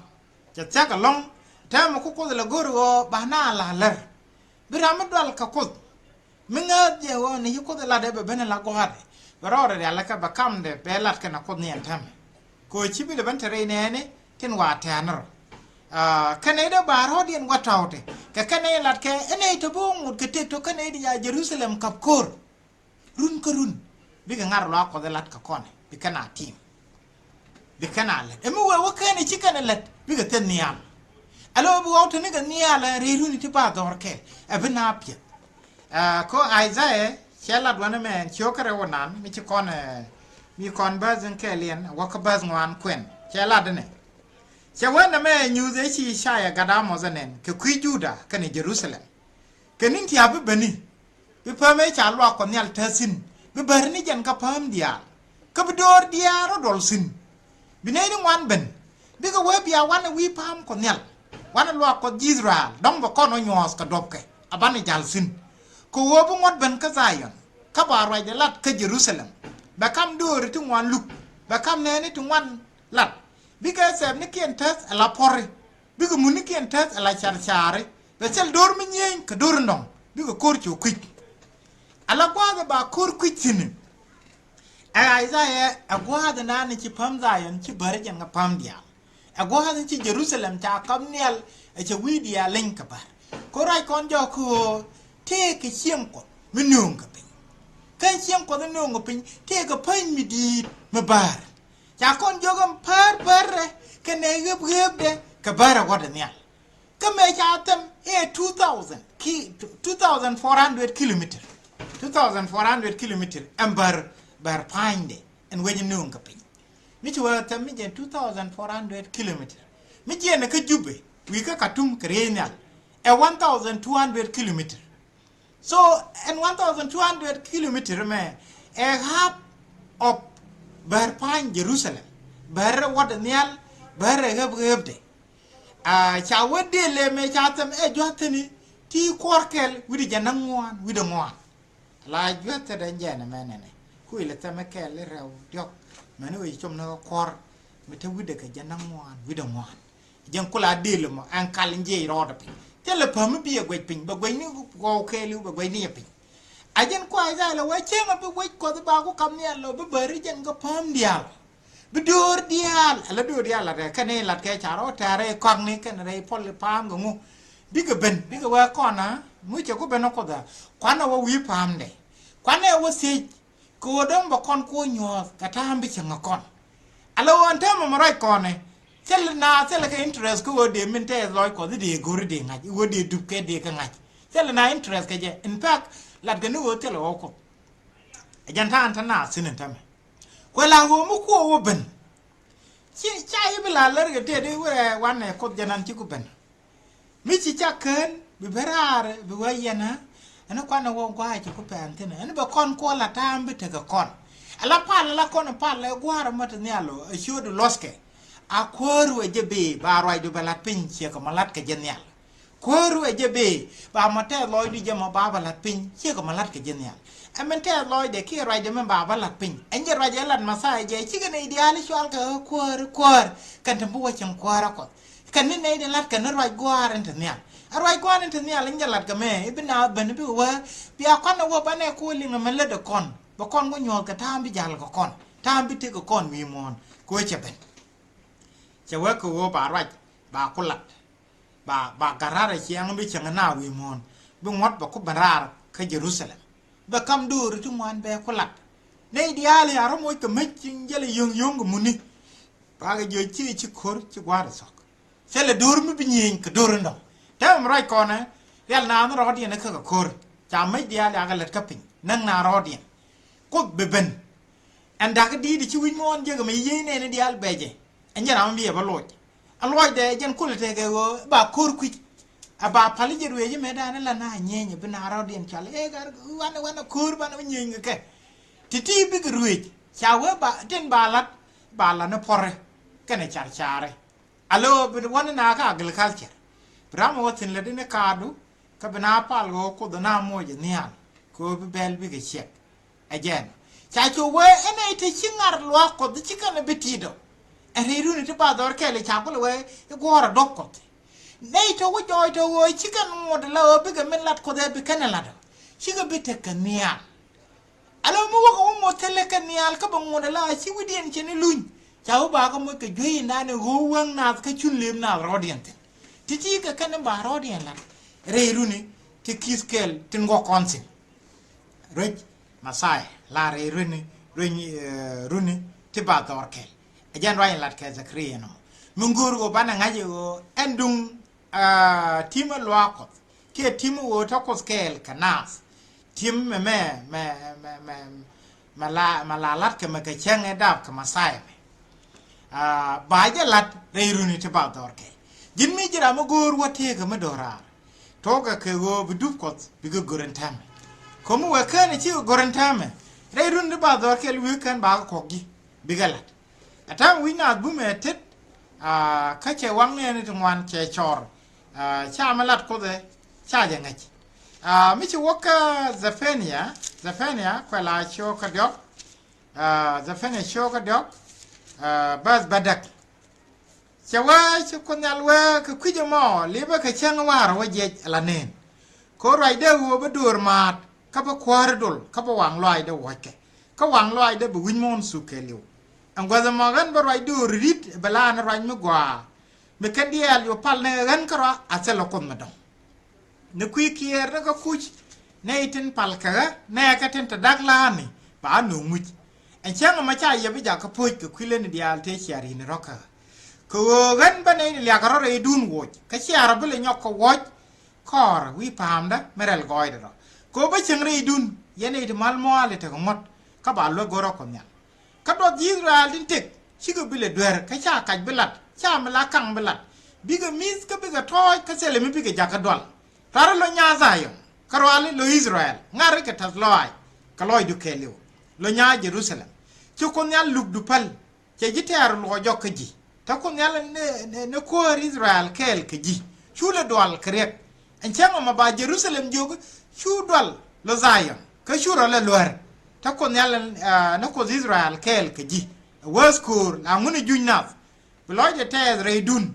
จะเชื่อกับลงถ้ามันคุกจะกูรู้บ้านาลาเลอร์บิรามิดวัลกับคุดมึงเออว่านี่คุดละเดบเป็นละกูฮัดบรอเดี๋ยวละก็บักคำเดเปลัดกันนะคนเนี่ยทำกูชิบิลบันเทเรเนนี่ที่นว่าแทนร์คะแนนเดบาร์ฮอดีนวัดเท่าเดก็คะแนนลัดแค่อันนี้ทุบงมุดกติทุกคะแนนที่เยรูซาเล็มกับคูร์รุนก็รุนบิกงานรักคนเดลัดกับคนบิกนาทีมบิกนาเลเมื่อว่าแค่นี้ชิกันเล็ดบิกเตนเนียลอารมณ์บัวทุนนี่กันเนียลเรื่องนี้ที่ป้าดอร์เคเป็นนาเปียก็ไอ้ใจเชื่อลัดวันนี้แม่เชื่อกันเลยวันนั้นมีชิคนมีคนบ้าจังแค่เรียนว่าเขาบ้าจังวันควันเชื่อลัดเนี่ยเชื่อวันนั้นแม่นิวเซชีใช่กระดามอซันเองคือคุยจูดากันในเยรูซาเล็มกันนี่ที่อาบิบันนี่บิเพิ่มให้ชาลว่าคนนี้อัลเทสินบิบาร์นี่จันกับเพิ่มเดียร์กับบิดอร์เดียร์ดอลสินบินัยนึงวันเป็นบิก็เว็บยาวันวิพามคนนี้วันนั้นว่าคนยิสราเอลดองบอกคนอยอสกับดบแกอบันในจัลสินกูว่าพวกมันเป็นก็ใจอ่ะข้าบาร์ไว้จะลัดกับเยรูซาเล็มแบบคำดูหรือถึงวันลุกแบบคำเนนี่ถึงวันลัดบิกเสพนี่เกียนเทสอะไรพอร์บิกมุนนี่เกียนเทสอะไรชาร์ชาร์แบบเซลดอร์มิเองกับดอร์นองบิกโคร์จูควิกอะไรกว่าจะบาโคร์ควิกสินไอ้ใจไอ้กว่าจะนั่นชิพัมใจอันชิบาร์จังกับพัมเดียไอ้กว่าจะชิเยรูซาเล็มจากคำเนียลไอ้ชวิดีอาลิงกับบาร์ก็ไรก่อนจะคือเทกเชียงก่อนไม่นุ่งกับเป็นแค่เชียงก่อนไม่นุ่งกับเป็นเทกเพิ่งมีดีมาบาร์จากคนโยกมพาร์เลยแค่เนยเกือบเด้กับบาร์ว่าเดี๋ยวนี้ ก็ไม่ชาเต็ม2,400 kilometer 2,400 kilometer and bar pinde and when you know kapin mi chwa tem mi 2,400 kilometer mi je na ka jube wi ka katum krenial 1,200 kilometer so and 1,200 kilometer me a half of bar pine Jerusalem bar what nial bar hebde chawde le me chatam jotani ti korkel widi janangwan widi ngwan la jotta da jena menene ku ile tamekel rew yok mane wi chomna kor mi ta widi ka janangwan widi ngwan jan kula dile mo an kal nje roda pi tele pam bi e gwaj pin ba gwaj ni ko kelu ba gwaj ni pin ajen ko ay la wa chenga bi gwaj ko ba ko kam ne lo ba bari jen ko pam dial Bidur dial, ala dur dial la re kane lat ke charo tare kong ni kan re pol pam go mu biga ben biga wa kona mu che ko ben ko da kwana wa wi pam de kwana wa se ko dom ba kon ko nyo ka ta bi chenga kon ala won ta ma rai kone sel ka interest ko de min te loy ko de gori de ngaji wo de dub ke de ka ngaji sel na interest ke je in fact lat ga ni wo te lo ko jan ta antana sinin ta Kwela wo mu ko wo ben chi cha yibla lar ga te de we wan ko janan ci ku ben mi ci cha ken bi berare bi wayena ana kwana wo gwa ci ku pen tene ana ba kon ko la tambe te ga kon ala pal la kon pal la gwara mata ne alo a shodu loske a koru e jebe ba roi du bala pin ci ko malat ka genial koru e jebe ba mate loy du jema ba bala pin ci ko malat ka genial Amente loy de ki roi de men ba balat pin anje roi de lan masai je chi gane ideali shwal ka kwar kan tambu wa cham kwara ko kan ni ne de lat kan roi gwar ente nya roi gwar ente nya lin lat ka me ibna ban bi wa bi akon wo bane ko linga men le de kon ba kon go nyol ka tambi jal ko kon tambi te ko kon wi mon ko cheben che wa ko wo ba roi ba kulat ba garara chiang bi changa na wi mon bi ngot ba ku barar ka Jerusalem ba kam dur tu man be ko lat ne ideali aro moy ko mecin jele yung muni ba ga jo ci kor ci gwar sok sele dur mi binyin ko dur ndo tam ray ko na yal na no rodi ne ka kor cha mai ideali aga lat kapin nang na rodi ko beben anda ga di ci win mon je ga mi yene ne dial beje enjara am biye ba loj aloj de jen kulete ga ba kor ku aba pali je ruwe me dana la na nyenye bina rodien chale gar wana kur bana nyenye ke titi bi ruwe chawe ba den bala na porre kene chare alo bi wana na ka agriculture bramo watin le dine kadu ka bina pal go ko na moje nian ko bi bel bi ge chek again cha cho we ene te chingar lo ko di chikana betido ere runi te ba dor kele cha ko we gora dokot nei to wo joy to wo chicken mod la bi ga men lat ko de bi kanala do chiga bi te kania alo mu wo ko mo tele kania ka ba mod la chi widien che ni luñ chaw ba ko mo ke joy na ne ho wang na ka chun lem na rodient ti chi ka kan ba rodient la re runi ti kiskel tin go konsin rej masai la re runi ti ba dorkel ajan rai lat ka zakriya no mungur go bana ngaje go endung tim loako ke tim wo ta ko skel kanas tim me lat ke me ke chenge dab ke masai ba ja lat reiruni te ba dorke jin mi jira mo gor wote ke me dora to ga ke go bidu ko bi go gorentam ko mu wa kan ci gorentam reiruni ba dorke lu kan ba ko gi bigalat atam wi na bu me tet ka che wang ne ni tungwan che chor cha malat ko de cha je ngachi mi chi woka zafenia kwa la cho ka dok zafenia cho ka dok bas badak chawa chi kunyalwa ka kuje mo liba ka changa war wa je la nen ko rai de wo ba dur mat ka ba kwar dul ka ba wang loi de woke ka wang loi de bu win mon su ke liu an gwaza magan ba rai dur rit bala na rai mi gwa me kandial yo pal ne ran kara aselo kon madam ne kui kier na ka kuch ne itin pal ka ne ka tin ta dagla ni ba no much en changa ma cha ye bi ja ka puch ka kwile ni dial te chiari ni roka ko gan bane ni ya karo re dun wo ka chiara bele nyok ko wo kor wi pamda merel goida ko ba chengre dun yene de mal mo ale te ko mot ka ba lo goro ko nya ka do Israel din tek chigo bile dwer ka cha kaj bilat cha mala kang bilat biga mis ka biga toy ka sele mi biga jaka dol tar lo nya zayo karwale lo Israel ngare ka tas loy ka loy du kelio lo nya Jerusalem ci ko nya lug du pal ci jiter lo jokka ji ta ko nya ne ko Israel kel ka ji chula dol krek en chama ma ba Jerusalem jogo chu dol lo zayo ka shura le lor ta ko nya na ko Israel kel ka ji waskur la ngune junnaf loy de te reidun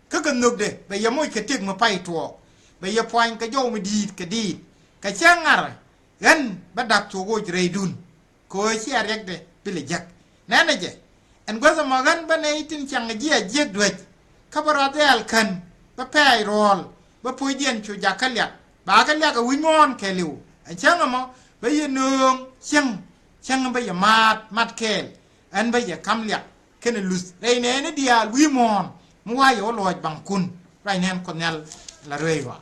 ka kan nugde be yamoy ka tig ma pay to be ya point ka jow mi dit ka dit ka changar gan badak to go reidun ko ci arek de bile jak nana je en goza magan bane itin chang ji a je dwet ka barade al kan ba pay rol ba pojen chu jakalya ba kalya ka wingon keliu a changa mo be yenung chang ba ya mat kel an ba ya kamlya ken lus reine ne dia wimon mu wa yo loj bangkun rainen konel la rewa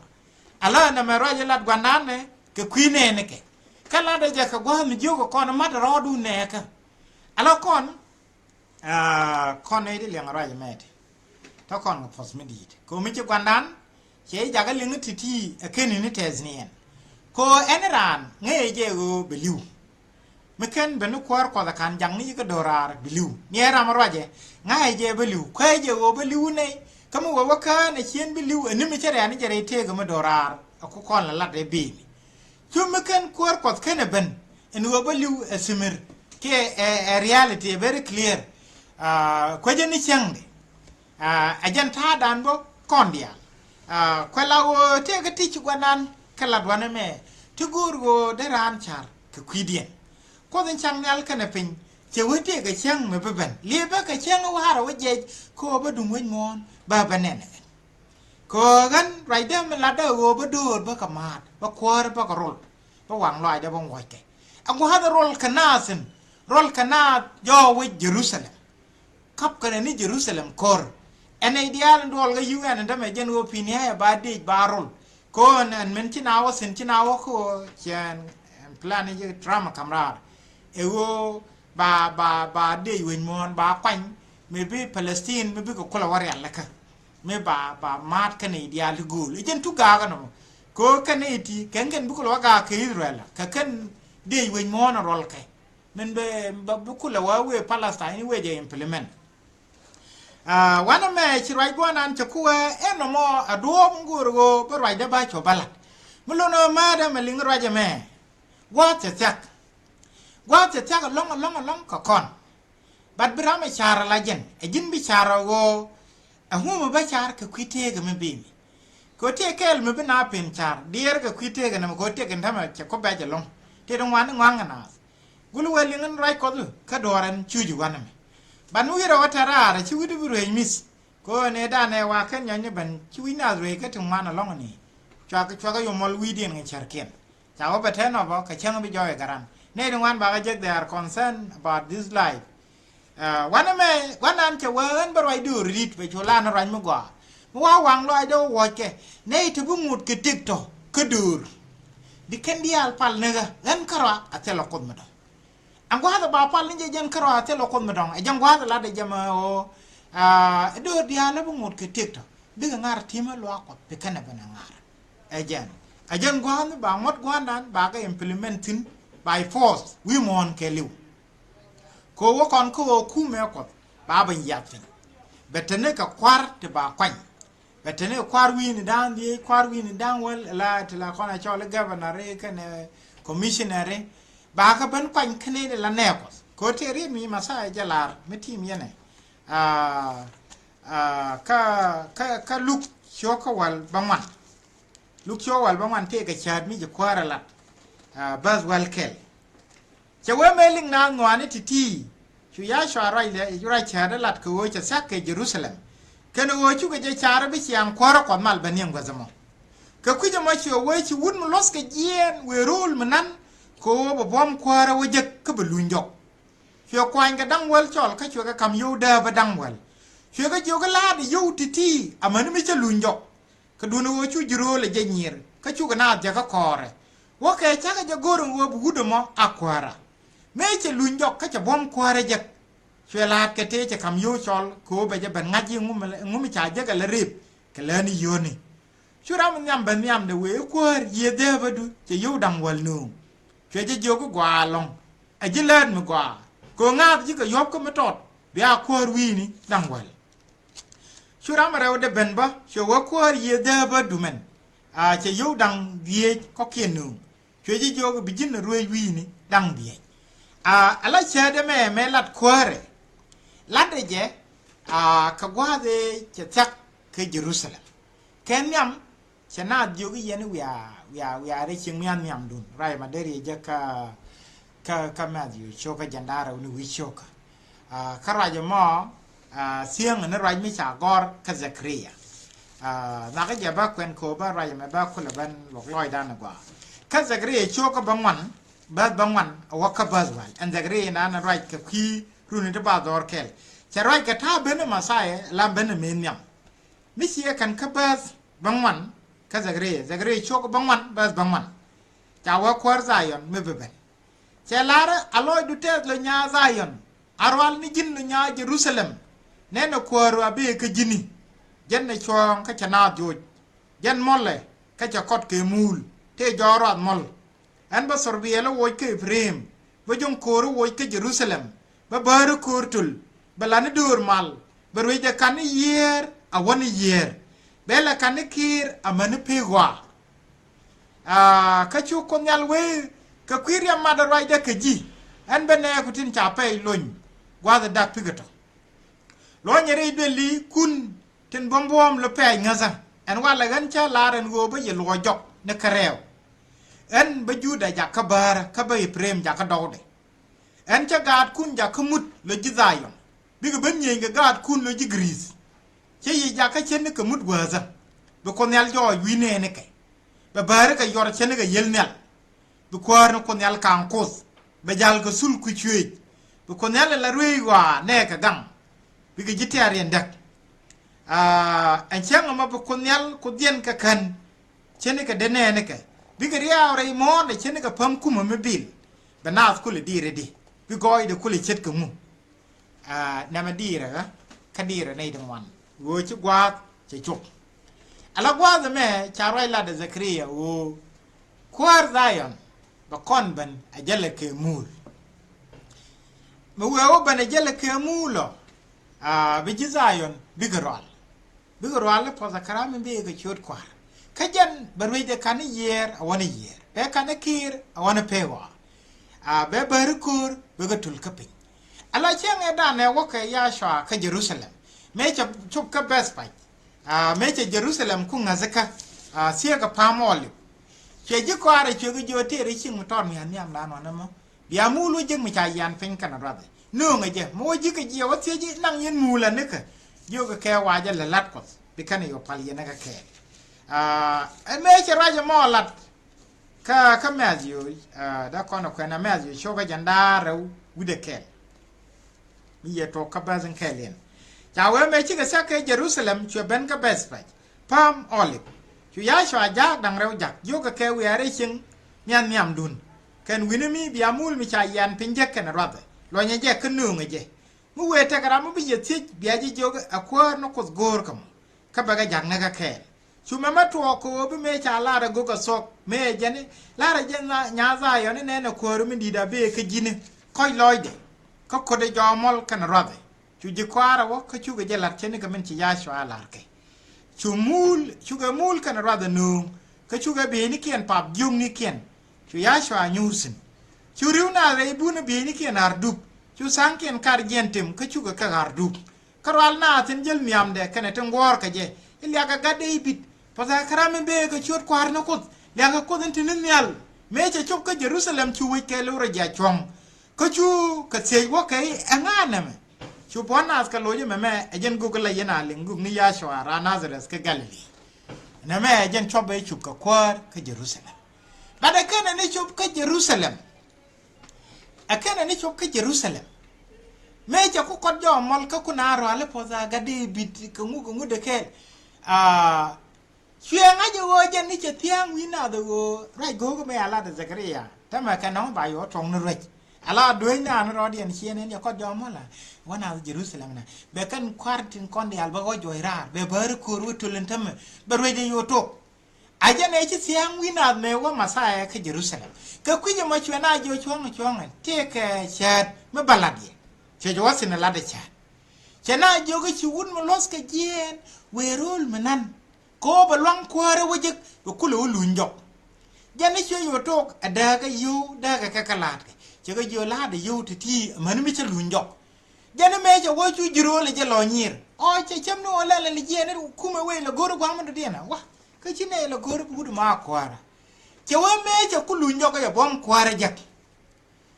ala na me roje lat gwanane ke kwine ne ke kala de je ka go mi jogo kono mat rodu ne ka ala kon ne de liang roje mete to kon ko pos mi dit ko mi ci gwandan che jaga linga titi e ken ni teznien ko enran nge je go beliu meken benu kwar ko da kan jang ni ga dorar beliu niera marwaje ngai je beliu kwe je go beliu ne kamu wa waka ne chien beliu eni mi chere ani jere te ga dorar ko kon la de bi chu meken kwar ko ken ben en wo beliu esimir ke reality very clear ko je ni changde ajanta dan bo kondia ko lawo te ga ti gwanan kala dwana me tugur go deran char ke kwidien ko den chang nyal kana pin che wote ga chang me beben le ba ka chang wa hara waje ko ba dum wen mon ba banen ko gan rider me la da go ba dur ba kamat ba kwar ba ka rol ba wang loi da bong wai ke ang wa hada rol kanasin rol kana yo we Jerusalem kap kana ni Jerusalem kor en ideal ndol ga UN da me jen wo pinia ba de ba rol ko en men chinawo sin chinawo ko chen plan ni drama kamra ewo ba de wen mon ba kwany me bi Palestine me bi ko kola war yalla ka me ba mat kan ideal gol e jen tuga ga no ko kan eti ken bu ko waga ke Israel ka kan de wen mon rol ka men be bu ko la wa we Palestine we je implement wana me chi rai gwanan cha kuwe eno mo adom ngurgo ba rai da ba cho bala mulono ma da me ling raje me wa cha chak long ka kon bad bra me chara la jen e jin bi chara go a hu ba char ka kwite ga me bi ko te kel me bina pen char dier ga kwite ga na ko te ga ndama cha ko ba ja long te don wan ngwanga na gulu wali ngan rai ko ka doran chuju wana me banu yira watara ra chi wudu buru mis ko ne da ne wa kan nyanye ban chi wina re ka tun wana long ni chwa yo mol widien ngi charken cha wa beteno ba ka chang bi joy garan ne don wan ba ga they are concerned about this life wana che wan ba rai dur rit be chola na ran mo wa wang lo do wo ke ne tu bu mut ke tikto ke dur di ken dial pal ne ga en kara atelo ko mo angwa hada ba pal ni jen karo ate lo kon medong e jangwa hada la de jama o do dia la bu ngot ke tikto diga ngar tima lo ko pe kana bana ngar e jen gwa ni ba ngot gwa dan ba ga implementing by force we mon ke liu ko wo kon ko ku me ko ba ban yatin betene ka kwar te ba kwan betene kwar wi ni dan di kwar wi ni dan wel la te la kona chole governor e kane commissioner ba ka ban kwan kane de la nekos ko te ri mi masa jalar metim yene ka luk shoka wal bangwan luk shoka wal bangwan te ka chad mi je kwara la baz wal kel che we meling na ngwane titi chu ya shara ile yura chada lat ko wo cha sakke Jerusalem kana wo chu ga je chara bi chiam kwara kon mal banim gazamo ka kuje ma chi wo chi wun mo los ka jien we rul manan ko bo bom kwara wajek ka bulunjo fio kwang ka dang wal chol ka chwa ka kam yuda ba dang wal ช่วยก็โยกลาดยูที่มันไม่ใช่ลุนยกก็ดูนะว่าช่วยยูโรเลยจะเงียร์ก็ช่วยกันน่าจะก็คอร์ว่าแค่ชักจะโกรงว่าบุดมออักวาระไม่ใช่ลุนยกก็จะบ่มควาระจะช่วยลาดกระเทจะคำยูชอลโคไปจะเป็นงัดยิงงุไม่จ่ายจะกันเลยรีบกันเลยนี่โยนี่ช่วยเรามันยำเป็นยำเดวิควาเยเดบดูจะยูดังวัลนูช่วยจะโยกกว่าลงไอ้จิเลนมากว่าก็งาบยิ่งก็ยบก็ไม่ตอดเบียควาวีนี่ดังวัลช่วยเรามาเราเดเป็นปะช่วยว่าควาเยเดบดูมันจะยูดังเบียก็เขียนนูช่วยจะโยกบิจินรวยวีนี่ดังเบียอะไรเชื่อได้ไหมลัดควาร์ลัดเจขว่าเดจะจักคือเยรูซาเล็มแค่นี้ฉันน่าอยู่กับยันวิอาได้เชียงมีอันยำดุนไรมาเดรีจะก็แม่อยู่โชกจันดาเราหนูวิโชกข้าราชมอเสียงนั้นไรไม่ฉากอร์คาซัครีนักจะบ้าควนโคบ้าไรไม่บ้าคนละบ้านหลอกลอยด้านกว่าคาซัครีโชกบางวันบางวันวักบัสวันอันซัครีนั้นไรกับขี้รุ่นนี้บ้าดอร์เคลจะไรกับท่าเบนมาใส่ลำเบนเมียมไม่เสียกันขับบัสบางวันคาซัครีโชกบางวันบัสบางวันจะว่าควาร์ไซยอนไม่เป็นเจ้าลาระอร่อยดูเท่เลยญาไซยอนอารวาลนี่จินเลยญาเยรูซาเล็มเน้นควาร์ว่าเบี้ยกจินียันในช่วงข้าชนาจูดยันมอลเลยข้าจะกอดเกมูลเทจอรัดมอลอันบัสรเบียแล้วโวยเกพรีมว่าจงโคร์โวยเกเยรูซาเล็มว่าบารุโคร์ตุลเบลานิดูร์มัลบริเวณกันนี่เยียร์อวันนี่เยียร์เบลากันนี่คีร์อามันนี่เพกว่าข้าชูคนยัลเวก็คุยเรื่องมาดรายเด็กจีอันเป็นแนวคุณทินจ่าไปลุนกว่าจะดักพิกต์ล้วนยังได้เดลีคุณทินบอมลเปย์เงี้ยซะอันว่าละกันเช่าลาเรนโวไปยัลวจอกนักเรียวอันไปยูได้จากขบาร์ขบายเพรมจากขดาวเดอันจะกาดคุณจากขมุดเลยจิตใจยองบิกบันยังกาดคุณเลยจิกรีสเชี่ยจากขเช่นนี่ขมุดวัวซะบุคคลยัลจอยวินเน่เนี่ยไปบาร์ก็ยอดเช่นนี่ก็ยัลเนี่ยบุคคลคนยัลคังโคสไปยัลก็สุลคุยช่วยบุคคลยัลละรวยกว่าแน่ก็ดังบิกจิตใจเรียนดักอันเช่นมาบุคคลยัลคุดยันก็คันเช่นนี่ก็เดนเน่เนี่ยก็บิกเรียอะไรมอนเช่นนี่ก็เพิ่มคุ้มไม่บิลเป็นน่าสกุลดีเลยดิบิกอยเด็กคุยเช็ดกับมูนั่นมันดีเลยนะคดีอะไรในทั้งวันโว้ชุกว่าจะจบอะไรกว่าจะแม่ชาวไรลาดจะเคลียร์โอ้ควาร์ไซยอนบกคนเป็นอาจจะเล็กมูลเมื่อว่าเป็นอาจจะเล็กมูลล่ะบิจิไซยอนบิกรอลเลยพอสักครั้งมันเบี้ยก็ชดควาร์ขยันบริเวณการนี้เยียร์วันนี้เยียร์เบการนี้คีร์วันนี้เพย์ว่าเบบริคูร์เบก็ทุลกปิงอะไรเช่นไอ้ด้านเนี่ยว่าแค่ยาชาแค่เยรูซาเล็มไม่จะชุบกับเบสไปไม่จะเยรูซาเล็มคุ้งอาซะเสียกับพามอลิเชื่อจีกว่าอะไรเชื่อก็อยู่ที่ริชิงมุตอนมีอันนี้อันนั้นนะมั้งบิอามูลุจึงไม่ใช่ยันเป็นกันอะไรนู่นไงเจ้ามัวจีก็เจียวว่าเสียจีนั่งยันมูลนึกอยู่ก็แค่ว่าจะละลัดก่อนเป็นกันอยู่พาลีนักแค่ไม่ใช่ราชมอลัดข้าแม่อยู่ดาวคอนออกกันนะแม่อยู่โชคจันดาเราวิเดแค่มีเหตุการณ์บ้านแค่เลียนจากว่าไม่ใช่ก็สักแค่เยรูซาเล็มช่วยเป็นกับเบสไปพามออลิฟช่วยย้ายชาวจากดังเราจากโยกแค่วิอาริชิงยันยามดุนแค่วินมีบิอามูลมีชายยันพิจกันรัดลอยยังแยกขึ้นนู่งไงเจ้มื่อเวทกรามุบิยติบิอาจิโยกอควานกสกอร์กัมข้าพเจ้าจากนักแค่ชูแม่มาตัวกูบิเมชาลาระกุกสกเมย์ยันนี่ลาระยันญาใจยันนี่เนี่ยควารุมิดีดาเบคจินคอยลอยเดก็คนได้ยอมมอลกันรัดชูจิควาระวะก็ชูก็จะหลักเช่นนี้ก็มันจะยาชวาลาร์เกชูก็มูลกันรัดนุ่งก็ชูก็เบนิเกียนปับยุงนิเกียนชูยาชวานูสินชูริวนาเรบุนเบนิเกียนอาร์ดุบชูสังเกียนคาร์เจนติมก็ชูก็อาร์ดุบคาร์วัลนาสินเจลมีอัมเดกันเอตังวอร์กเจอิลยากากัดเดบิดภาษาครามันเบก็ชดควาร์นกุดเลี้ยงกุดอินทินเนียลเมย์จะชอบก็เยรูซาเล็มชูวิเคลูระยะชงก็ชูก็เสียว่าแค่งานนั่นชูพอนาสก็ลอยแม่เอเจนกูก็เลยยันอาลิงกูนี่ยาชวารานาซาเรสก็กาลิลีนั่นแม่เอเจนชอบไปชูก็ควาร์ก็เยรูซาเล็มแต่เด็กนั่นนี่ชอบก็เยรูซาเล็มเด็กนั่นนี่ชอบก็เยรูซาเล็ม me cha ku kod jo mol ka kuna ro ale poza gadi bit ku ngu de ke chue nga jo wo jen ni che tiang wi na do go rai go go me ala de Zakaria ta ma ka no ba yo tong no re ala do na no ro dien chien ne kod jo mol wana Jerusalem na be kan kwartin konde alba go jo ira be bar ko ru tulen tam be re de yo to aja ne chi tiang wi na me wa masaya ka Jerusalem ka ku je ma chue na jo chong te ke chat me baladi che jo sin la de chat che na jo ga chi un mo los ka jen we rul manan ko ba long kware wajik ko kulu lunjok jani che yo tok adaga yu daga kakalat che ga jo la de yu ti man mi che lunjok jani me che wo chu jiro le je lo nyir o che chem no la le je ne kuma we le goro kwa mo de na wa ka chi ne le goro ku ma kwara che wo me che ku lunjok ya bom kware jak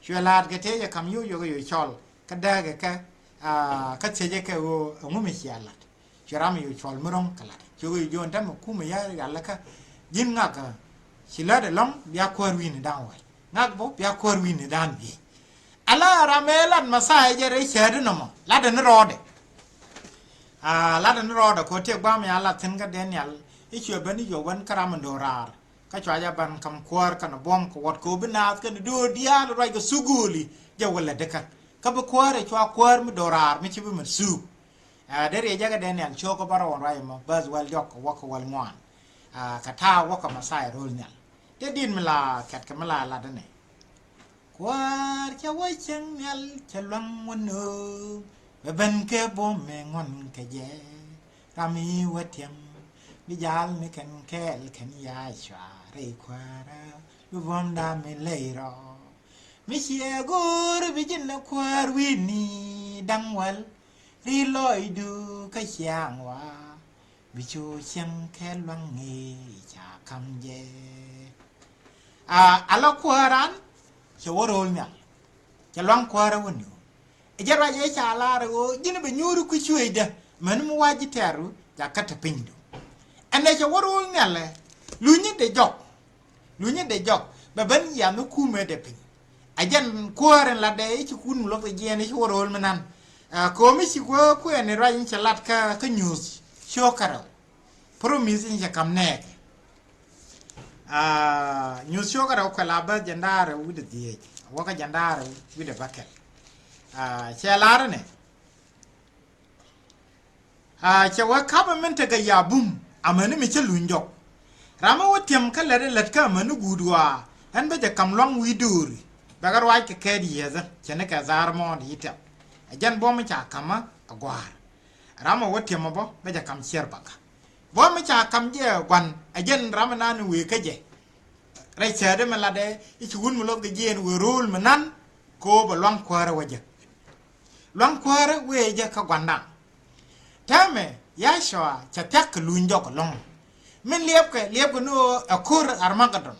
che la ga te ya kam yu yo chol ka daga ka che je ka wo ngumi chialat chiram yu chol murong kalat choy jon tam ku me ya yalla ka jin ngaka sila de long bia kwar wi ni dan wal ngak bo bia kwar wi ni dan bi ala ramelan masai je re shade no mo la de rode la de rode ko te gba me ala tin ga den yal i chwe bani jo wan karam dorar ka chwa ya ban kam kwar kana bom ko wat ko bina ka do dia ro ga suguli je wala de ka ba kwar chwa kwar mi dorar mi chi bi mi su dere jaga denial choko baro rai mo baz wal jok wako wal ngwan kata wako masai rol nyal te din mala kat kamala la dane kwar cha wachang nyal chalwang wono ben ke bom me ngon ke je rami watyam bijal me kan kel kan ya chwa re kwara lu bom da me leiro mi chia gor bijin na kwar wini dangwal ri loi du ka xiang wa bi chu xiang ke lwang ngi cha kam je ala kwaran che worol nya che lwang kwara wonu e jarwa je cha la ro jini be nyuru ku chuida man mu waji teru ja kata pindu ene che worol nya le lunyi de jok ba ban ya no kume de pin ajan kwaran la de chi kun lo de je ne che worol manan ko mi si ko ne ra yin chalat ka news shokaro promise in kam ne news shokaro ko la ba jandare wu de die waka jandare wu de bakel chelara ne che wa government ga yabum amani mi chelunjok rama wotem kala de latka manu gudwa an ba de kam long wi duri bagar wa ke kedi yeza chene ka zarmo di ta ajan bom cha kama agwar rama wote mabo beja kam sherbaka bom cha kam je gwan ajan rama nan we kaje rai chade malade ichi wun mulo ge jen we rul manan ko ba long kwara waje long kwara we je ka gwanda tame ya shwa cha tak lunjo ko long min liep ko no akur armagadon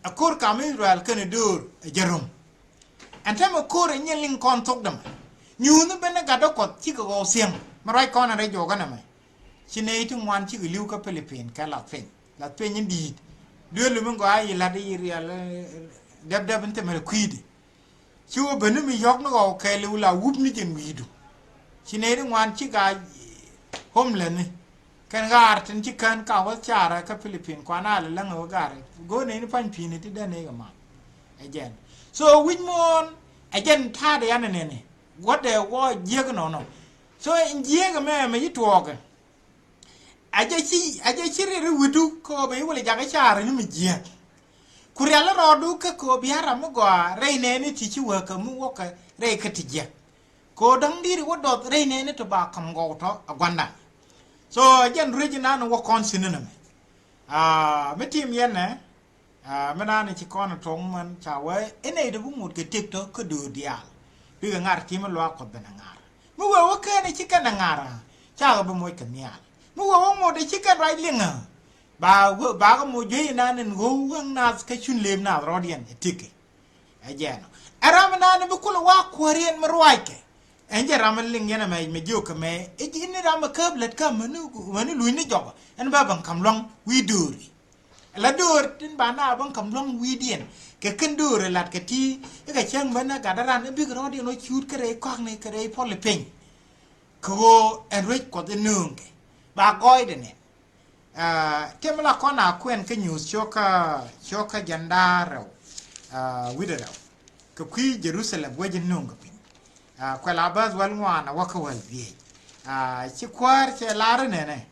akur kam Israel kan dur jarum antama kur nyelin kon tok dam nyunu bena gado kot chi ko siang marai kon are jo kana mai chine tu ngwan chi liu ka Philippines ka la fen ndi de lu mun go ai la de real deb nte mer kwidi chi wo benu mi yok no ko ke lu la wup ni jen widu chine tu ngwan chi ga homeland kan gar tin chi kan ka wa chara ka Philippines kwa na la ngo gare go ne ni pan pini ti da ne ga ma again so which mon again ta de yana ne what the war jega no so in jega me yitwoga aje chi re wudu ko be wole jaga chara ni mi je kuriala rodu ka ko biara mo go re ne ni ti chi wa ka mu wo ka re ka ti je ko dang diri wo do re ne ni to ba kam go to agwanda so again regional no wo konsinene me metim yene mena ni chi kono tong man chawe ene de bu mut ke tiktok ko do dial bi ngar ti ma lo ko bena ngar mu wo ka ne chi kana ngara cha ga bu mo ka nial mu wo mo de chi ka rai linga ba ga mo je na ne go wang na ka chun lem na rodian etike ajeno aram na ne bu ko wa ko rien ma roike enje ram ling yana mai me jo ka me e ji ni ram ka blet ka manu lu ni joba en ba ban kam long wi duri la dor tin bana ban kam long widien ke ken dor lat ke ti ke chang bana ga daran bi gro di no chut kare kok ne kare pol pen ko enrich ko de nung ba goy de ne temla kona kwen ke news choka jandaro widero ke kwi Jerusalem waje nung pin ko la baz wal ngwana waka wal bi ci kwar ce lare ne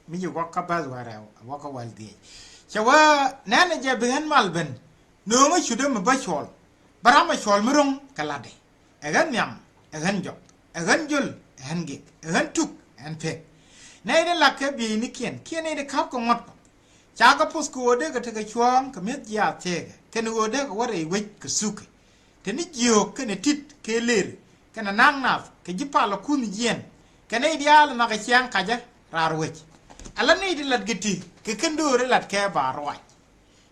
mi ju waka baz wara waka wal bi cewa nana je ben malben no ma chude ma ba chol barama chol murung kalade egan nyam egan job egan jul egan gik egan tuk en pe nay de lakke bi ni kien de kap ko ngot cha ka pus ko de ka te ka chuang ka met ya te ken wo de ko ware we ka suke te ni jio ken tit ke ler ken nang naf ke jipa la kun yen ken ai dial ma ka chiang ka ja rar we ala ni de lat giti ke ken do re lat ke ba roi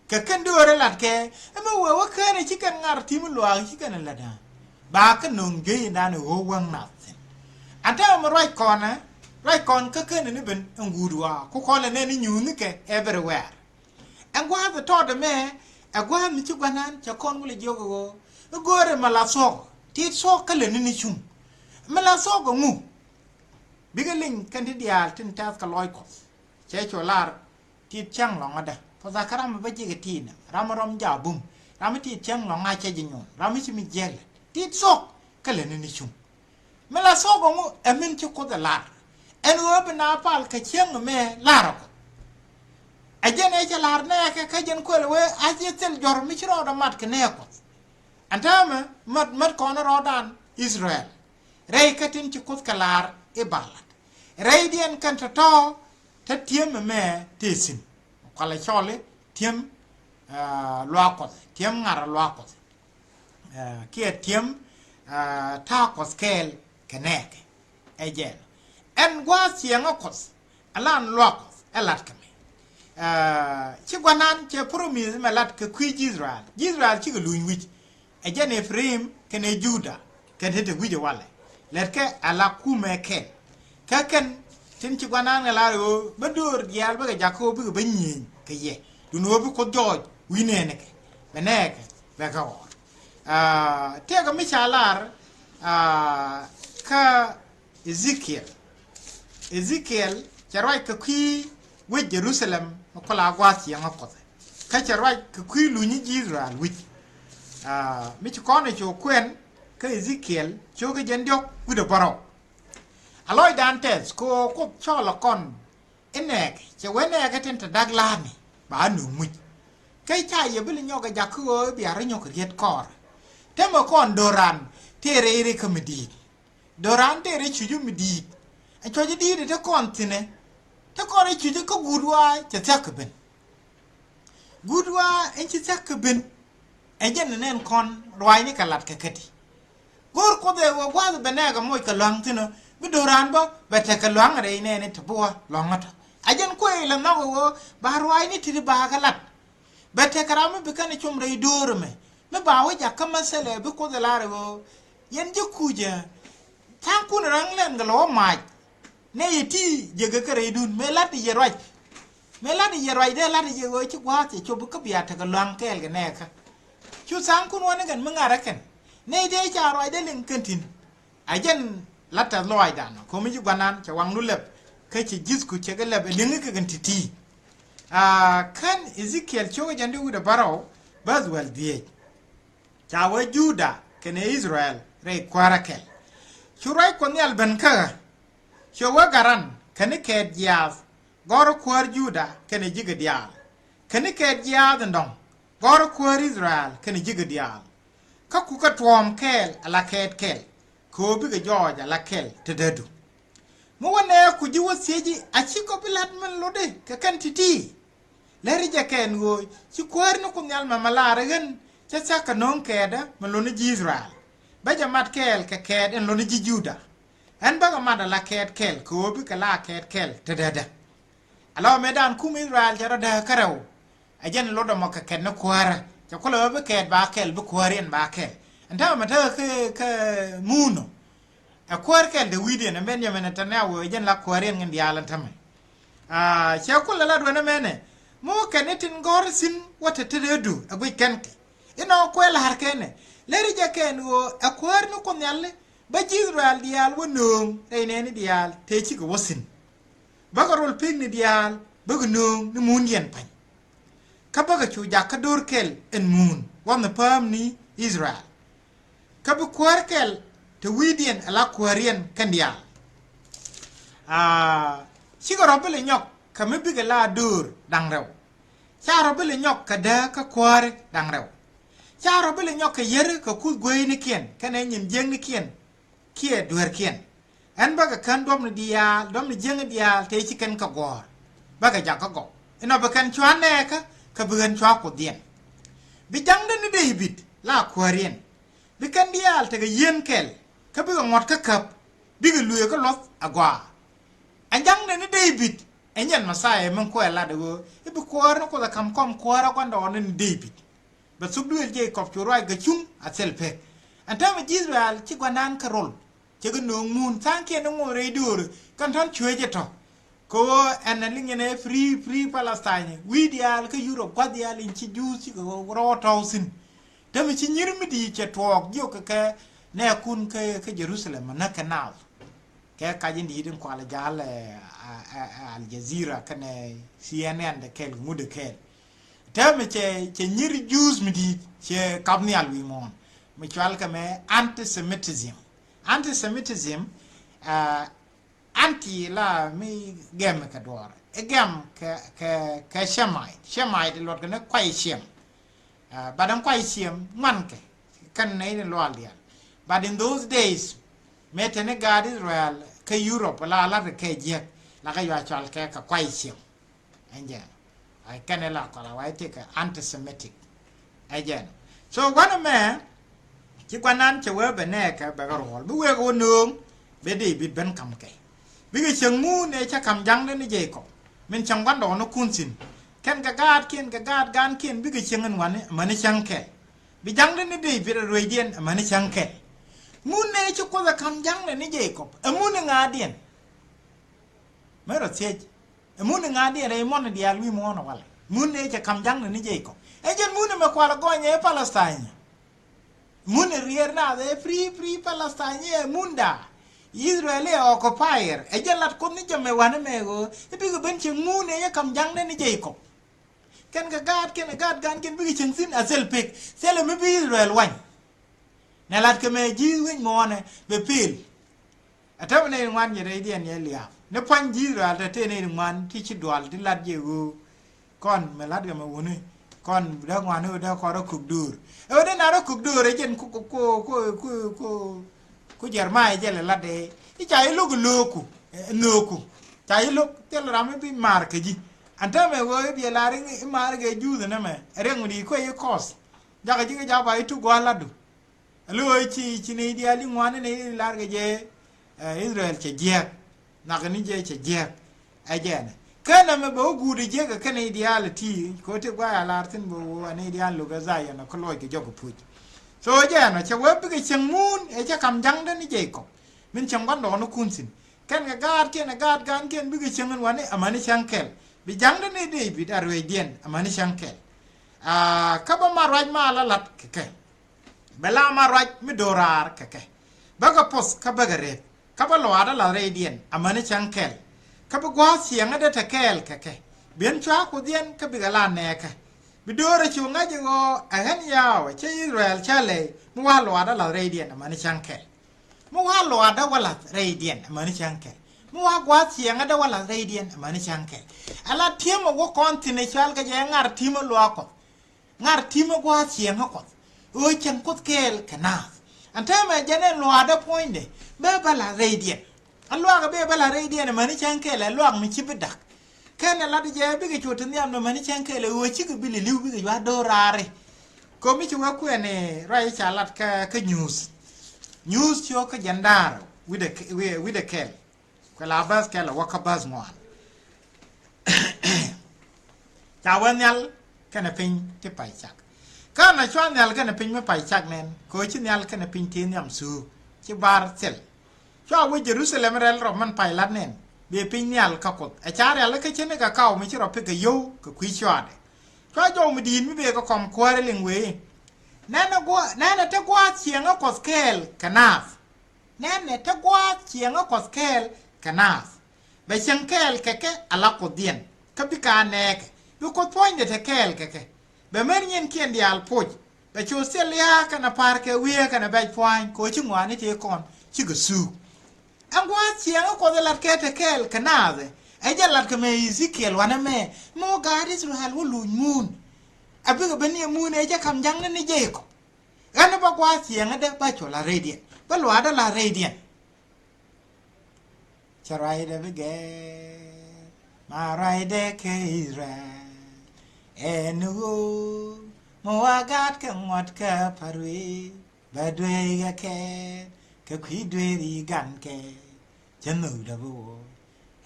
ke ken do re lat ke ma wo wa ken chi kan ngar ti mu lo chi kan la da ba ka nong ge da no wo wang na ata ma roi kona roi kon ka ken ni ben ngudwa ko ko le ne ni nyu ni ke everywhere and gwa the to de me agwa mi chi gwanan cha kon mu le jogo gore mala so ti so ka le ni chum mala so go ngu bigaling kan ti dial tin ta ka loy ko che cho lar ti chang long ada po za karam ba ji ke tin ram rom ja bum ram ti chang long a che ji nyon ram chi mi jel ti so ka le ni chum mala so go ngu emin chi ko da lar en wo bna pal ka chang me lar ko ajene che lar ne ka jen ko le we a je tel jor mi chro da mat ke ne ko antama mat ko na rodan Israel rei katin ci kut kalar e balat rei dien kan to ta tiem me tesin kala chole tiem loako tiem ngara loako kia tiem ta ko skel keneke ejen en gwa sienga kos alan loako elat kame ci gwanan ci promise melat ke kwi Israel ci ga luin wich ejen Ephraim kene Juda kene te wije wale letke ala kume ken kaken tin ci gwanan la ro badur dial ba jako bi ba nyin ke ye du no bi ko joj wi nene ke beneke be ka or te ga mi chalar ka Ezekiel charwai ka kwi we Jerusalem ko la gwati yang ko ka charwai ka kwi lu ni Israel wi mi ci kono ci kwen ka Ezekiel choga jendiok gudo baro aloy dantes ko chola kon enek che wene ka tenta daglani ba nu mu kai cha ye bil nyoga jakko bi ara nyoka riet kor temo kon doran tere komedi doran tere chuju midi a choji di de kontine te kore chuju ko gudwa che takben gudwa en che takben ejen nen kon rwai ni kalat ka kati gor ko de wo gwa benega moy ka lang tino bi doran bo bete ka lang re ne tbo longata ajen ko ile na wo barwai ni tiri ba kalat bete karama bi kan chum re dorme me ba wo jakka masale bi ko de lare wo yen je kuja tan kun rang len ga lo mai ne yiti je ga kare dun me lati ye roi de lati je wo ci gwa ci chobu ka biya ta ka lang kel ga ne ka chu sang kun wona gan mangara ken ne de cha roi de len kentin ajen lata loy dan ko mi gwanan cha wang lulep ka ci gis ku ce ga lebe linga ka gan titi kan Ezekiel choga jande wuda baro bazwal die cha wa Juda ken Israel re kwarakel churai ko nyal ben ka chowa garan kan ke diaz gor kwar Juda ken jiga dial kan ke diaz ndong gor kwar Israel ken jiga dial ka ku ka twom kel ala kel ko bi ga joja la kel tededu mo wone ku ji wasieji achi ko bilat man lode ka kan titi leri ja ken go ci kwar no ko nyal ma malare gen cha cha ka non keda man lo ni Israel ba ja mat kel ka ked en lo ni Juda en ba ga mat la kel ko bi ka la kel tededa alo medan kum Israel jara da karaw ajen lo do mo ka ken no kwara cha ko lo be ket ba kel bu kwaren ba kel anta ma ta ke muno a kwar kel de widi na Benjamin Netanyahu ajen la kwaren ngin dialan tame cha ko la do na mene mo kenetin gorsin wata teredu abu kenke ino kwela harkene leri jaken wo akwar no kon yalle ba Israel dial wonum reine ni dial te ci ko wosin bagarol pegni dial bagu num ni mun yen pan ka baga chu jakka dor kel en mun wonna pam ni Israel ka bu kwar kel te widien ala kwarien kan dial sigo robele nyok ka mebiga la dur dang rew cha robele nyok ka da ka kware dang rew cha robele nyok ka yer ka ku goy ni kien kana nyim jeng ni kien kie duer kien en baga kan dom ni dia dom ni jeng dia te chi kan ka gor baga ja ka go ina ba kan chwan ne ka bugan chwa ko dien bi jang de ni David la kwarien bi kan dia te ga yen kel ka bi ngot ka kap bi ga luye ka lot agwa anjang de ni David enyen masaya men ko la de go ibi ko no ko da kam kom ko ra ko ndo ni David ba subduel Jacob to roi ga chung atselpe anta me Israel ci gwanan ka rol ci ga no mun sanke no mo re dur kan ton chweje to ko en lingene free Palestine wi dial ka Europe kwa dial in ci ju ci go ro to sin dem ci nyirmi di ci tok yo ka ne kun ka Jerusalem na kanal ka jindi din ko ala jal Al Jazeera kane CNN de kel mude kel tame che nyiri Jews midi che kabni alwi mon mi chwal kame antisemitism anti la mi gem ka dor e gem ka Shemite lot kana kwai shem badam kwai shem manke kan ne lo aldia but in those days metene God Israel ka Europe la ke je la ka yo chal ke ka kwai shem anje I can la ko la wai te ka antisemitic again so one man ci kwanan che we bene ka ba ro bu we go nung be de bit ben kam ke bi ge cheng mu ne cha kam jang ne je ko men chang wan do no kun sin ken ka gad gan ken bi ge cheng an wan man chang ke bi jang ne de bi ro dien man chang ke mu ne ci ko la kam jang ne je ko mu ne nga dien me ro che mu ne nga dien re mon di alwi mo no wala mu ne cha kam jang ne je ko e je mu ne me kwa la go nye Palestine mun rier na de free Palestine munda Israel e occupier e jalat ko ni jame wane mego e bi go ben che mun e kam jang ne ni Jacob ken ga gad gan ken bi chen sin asel pek sele me bi Israel wan na lat ke me ji win mo ne be pil ata ne wan ye re dien ye lia ne pan ji Israel te ne man ti chi dwal ti lat je go kon me lat ga me woni kon da ngwan da ko ro kuk dur e de na ro kuk dur e jen ku Jermai jele la de i chai lu ku noku chai lu tel ram bi mar ke ji anta me wo bi la ring mar ge ju na me reng ri ko e kos ja ga ji ga ba itu go la du lu chi ne di ali ngwan ne la ge je Israel che je na ga ni je che je a je ne kana me ba gude je ga kana ideality ko te gwa ya lartin bo ane ideal lo ga zaya na ko lo ke jogo puj so je na che we bi cheng mun e che kam jang de ni je ko min cheng wan do no kunsin ken ga gad gan ken bi cheng wan ne amani chankel bi jang de ni de bi dar we dien amani chankel ka ba ma raj ma la lat ke bela ma raj mi dorar ke ba ga pos ka ba ga re ka ba lo ada la re dien amani chankel ka ba gwa siang ada ta kel ke bien chwa ko dien ka bi gala ne ka bi dore chu nga je go a hen yaw che Israel chale mu wa lo ada la radian mani chanke mu wa lo ada wala radian mani chanke mu wa gwa siang ada wala radian mani chanke ala tiemo go kontine chal ka je ngar timo lo ko ngar timo gwa siang ko o chen ko kel kana antama jene lo ada poinde be bala radian alwa ga be bala radian mani chanke la lo mi chibidak kene la je bi ge chotin yam no mani chanke le wo chi bi liu bi ge wa do rare ko mi chi wa ku ne rai chalat ka news cho ka jandar with the kel ko la bas kel wa ka bas mo ta wan yal kana pin ti pai chak kana chwan yal kana pin me pai chak nen ko chi yal kana pin tin yam su chi bar sel cho wa Jerusalem rel ro man pai lat nen be pinyal ka kot a chare la ka chene ka kaw mi chiro pe ka yo ka kwi chwade chwa jo mi din mi be ka kom kware lingwe nana te gwa chienga koskel kanaf nana te gwa chienga koskel kanaf be chenkel keke ala kodien ka bika nek bi ko poinde te kel keke be merien kien dial poj be chu selia kana parke wie kana be poin ko chungwani te kon chigasu angwa chienga ko de la kete kel kanave eja la ke me Ezekiel wana me mo God Israel wo lu moon abiga beni moon eja kam jang ne je ko ana ba kwa chienga de ba chola radiant ba lo ada la radiant charai de bege ma rai de ke Israel enu mo agat ke ngot ka parwe ba dwe ga ke kwi dwe ri gan ke chanu da bo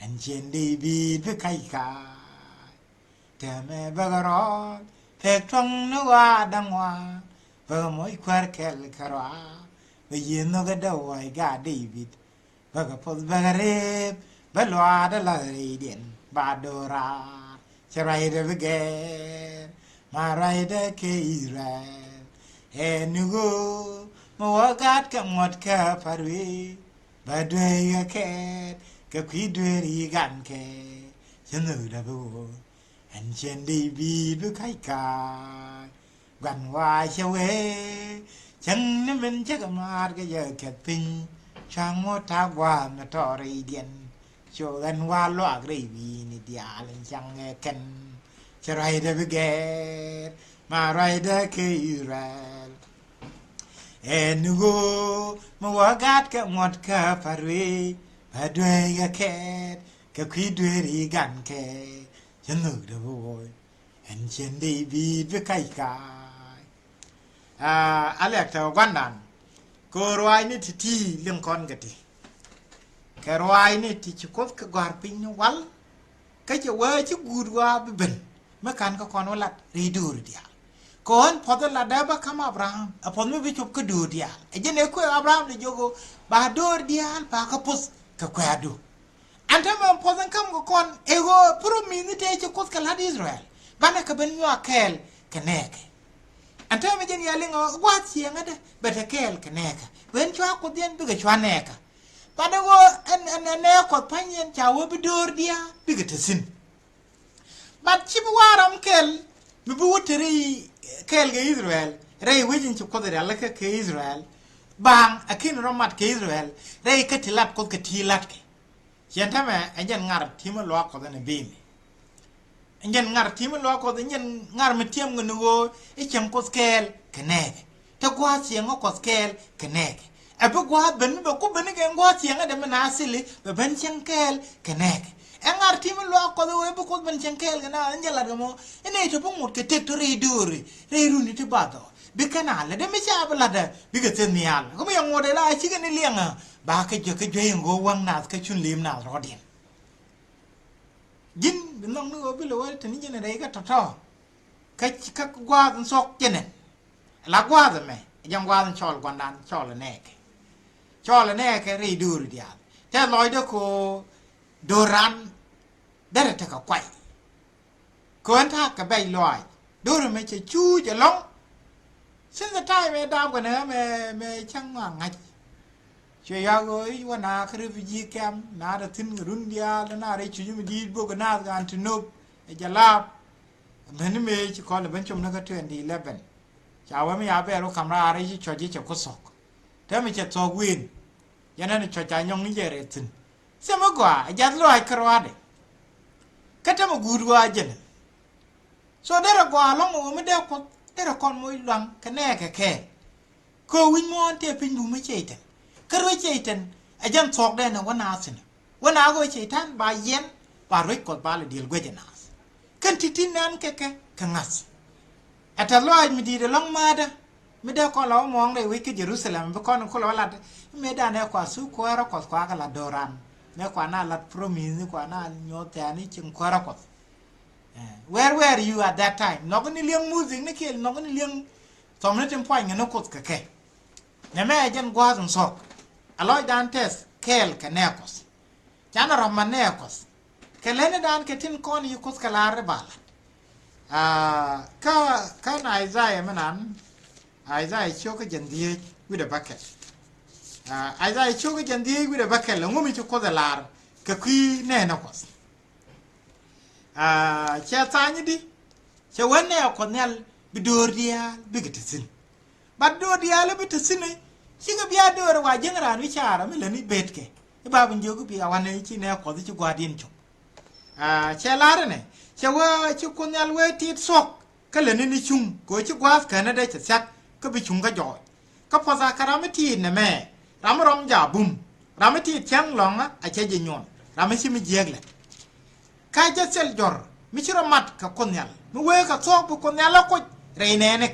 an chen di bi be kai ka te me ba ro pe trong no wa dang wa ba mo kwar kel karwa be yin no ga da wa ga David ba ga pos ba ga re ba lo da la ri den ba do ra charai de ge ma rai de ke Israel enugo mo wagat ka ngot ka parwe ba dwe ya ke kwi dwe ri gan ke chenu da bo an chen di bi bu kai ka gan wa chewe chen ne men che ka mar ke ye ke pin chang mo ta wa na to ri dien cho gan wa lo agri bi ni dia len chang ken charai de ge ma rai de ke Israel enugo mo wagat ka ngot ka parwe ba dwe ya ke kwi dwe ri gan ke chenu da bo en chen di bi be kai ka alek ta gwandan ko roi ni ti ling kon gati ke roi ni ti chukot ka gar pin ni wal ka che wa chi gudwa be ben makan ka kon walat ri dur dia kon podon la daba kama Abraham apon me bichop ka dur dia ejene ko Abraham de jogo ba dur dia ba ka pus ka kwadu anta man podon kam ko kon ego promise te chukot ka lad Israel bana ka ben yo akel keneke anta me jen yalinga wat sienga de betekel keneka wen chwa ko dien biga chwa neka padago en ne ko panyen chawo bi dur dia biga tesin bat chibu waram kel mi bu wuteri kel ge Israel rei wejin chu ko de alla ke Israel bang akin romat ke Israel rei ka tilat ko ke tilat ke yentame enjen ngar timo lo ko de bimi enjen ngar timo lo ko de enjen ngar metiem ngnugo e chem ko skel kenege te gwa siengo ko skel kenege abu gwa ben be ko ben ge ngwa sienga de menasili be ben chenkel kenege engar timo lo ko de we bu ko ben chenkel gana enjala gamo ene to pumut ke tektori duri re runi te bado bi kanale de me chabla de bi ke tenial ko me ngode la chi ke ni lianga ba ke je ngo wang nas ke chun lim nas rodin jin binong no bi lo wa tani jene re ka to ka gwa sok jene la gwa de me jang gwa chol gwandan chol ne ke ri dur dia te loy de ko doran dere te ka kwai ko anta ka bay loy dur me che chu je long sin the time me dam ko ne me chang ngai che ya goi wana khri ji kam na da tin run dia na re chu mi di bo na ga antino e jala men me chi ko le ben chum na ka 2011 cha wa me ya be ro kamra re chi choji che ko sok te me che to win yana ne cho cha nyong ni je re tin se mo gwa ja lo ai krwade kata mo gudwa jen so dere gwa long mo me de ko dere kon mo lang kane ke ko win mo te pin du me cheiten karo cheiten ajan tok de na wana sin wana go cheitan ba yen ba ro ko ba le dil gwejenas kan titin nan ke kangas ata lo mi di de long mada mi de ko lo mo ngai wi ke Jerusalem be kon ko lo la me da ne ko su ko ro ko ka la doran me ko na la promise ko na nyote ani chin ko ro ko where were you at that time no ni liang music ne ke no ni liang somne tem point ne ko ke ne me jen gwa zon sok aloy dan test kel kanekos jana ramane kos kelene dan ketin kon yi kos kalare bala ka na Isaiah manan Isaiah choka jandie with a bucket Isaiah choka jandie with a bucket ngumi to ko dalar ka kui ne na kos cha tani di cha wanne ko nel bidordia bigitisin badordia le bitisin chiga biya dor wa jengran wi chara me le ni betke babu njogu bi awane chi ne ko ci gwadin cho che lare ne che wa ci kunyal we tit sok kale ni chung ko ci gwas kana da ci sak ka bi chung ga jo ka poza karamati ne me ramrom ja bum ramati chang long a che je nyon ramasi mi jegle ka je sel jor mi ci ramat ka kunyal mi we ka sok bu kunyal ko re ne ne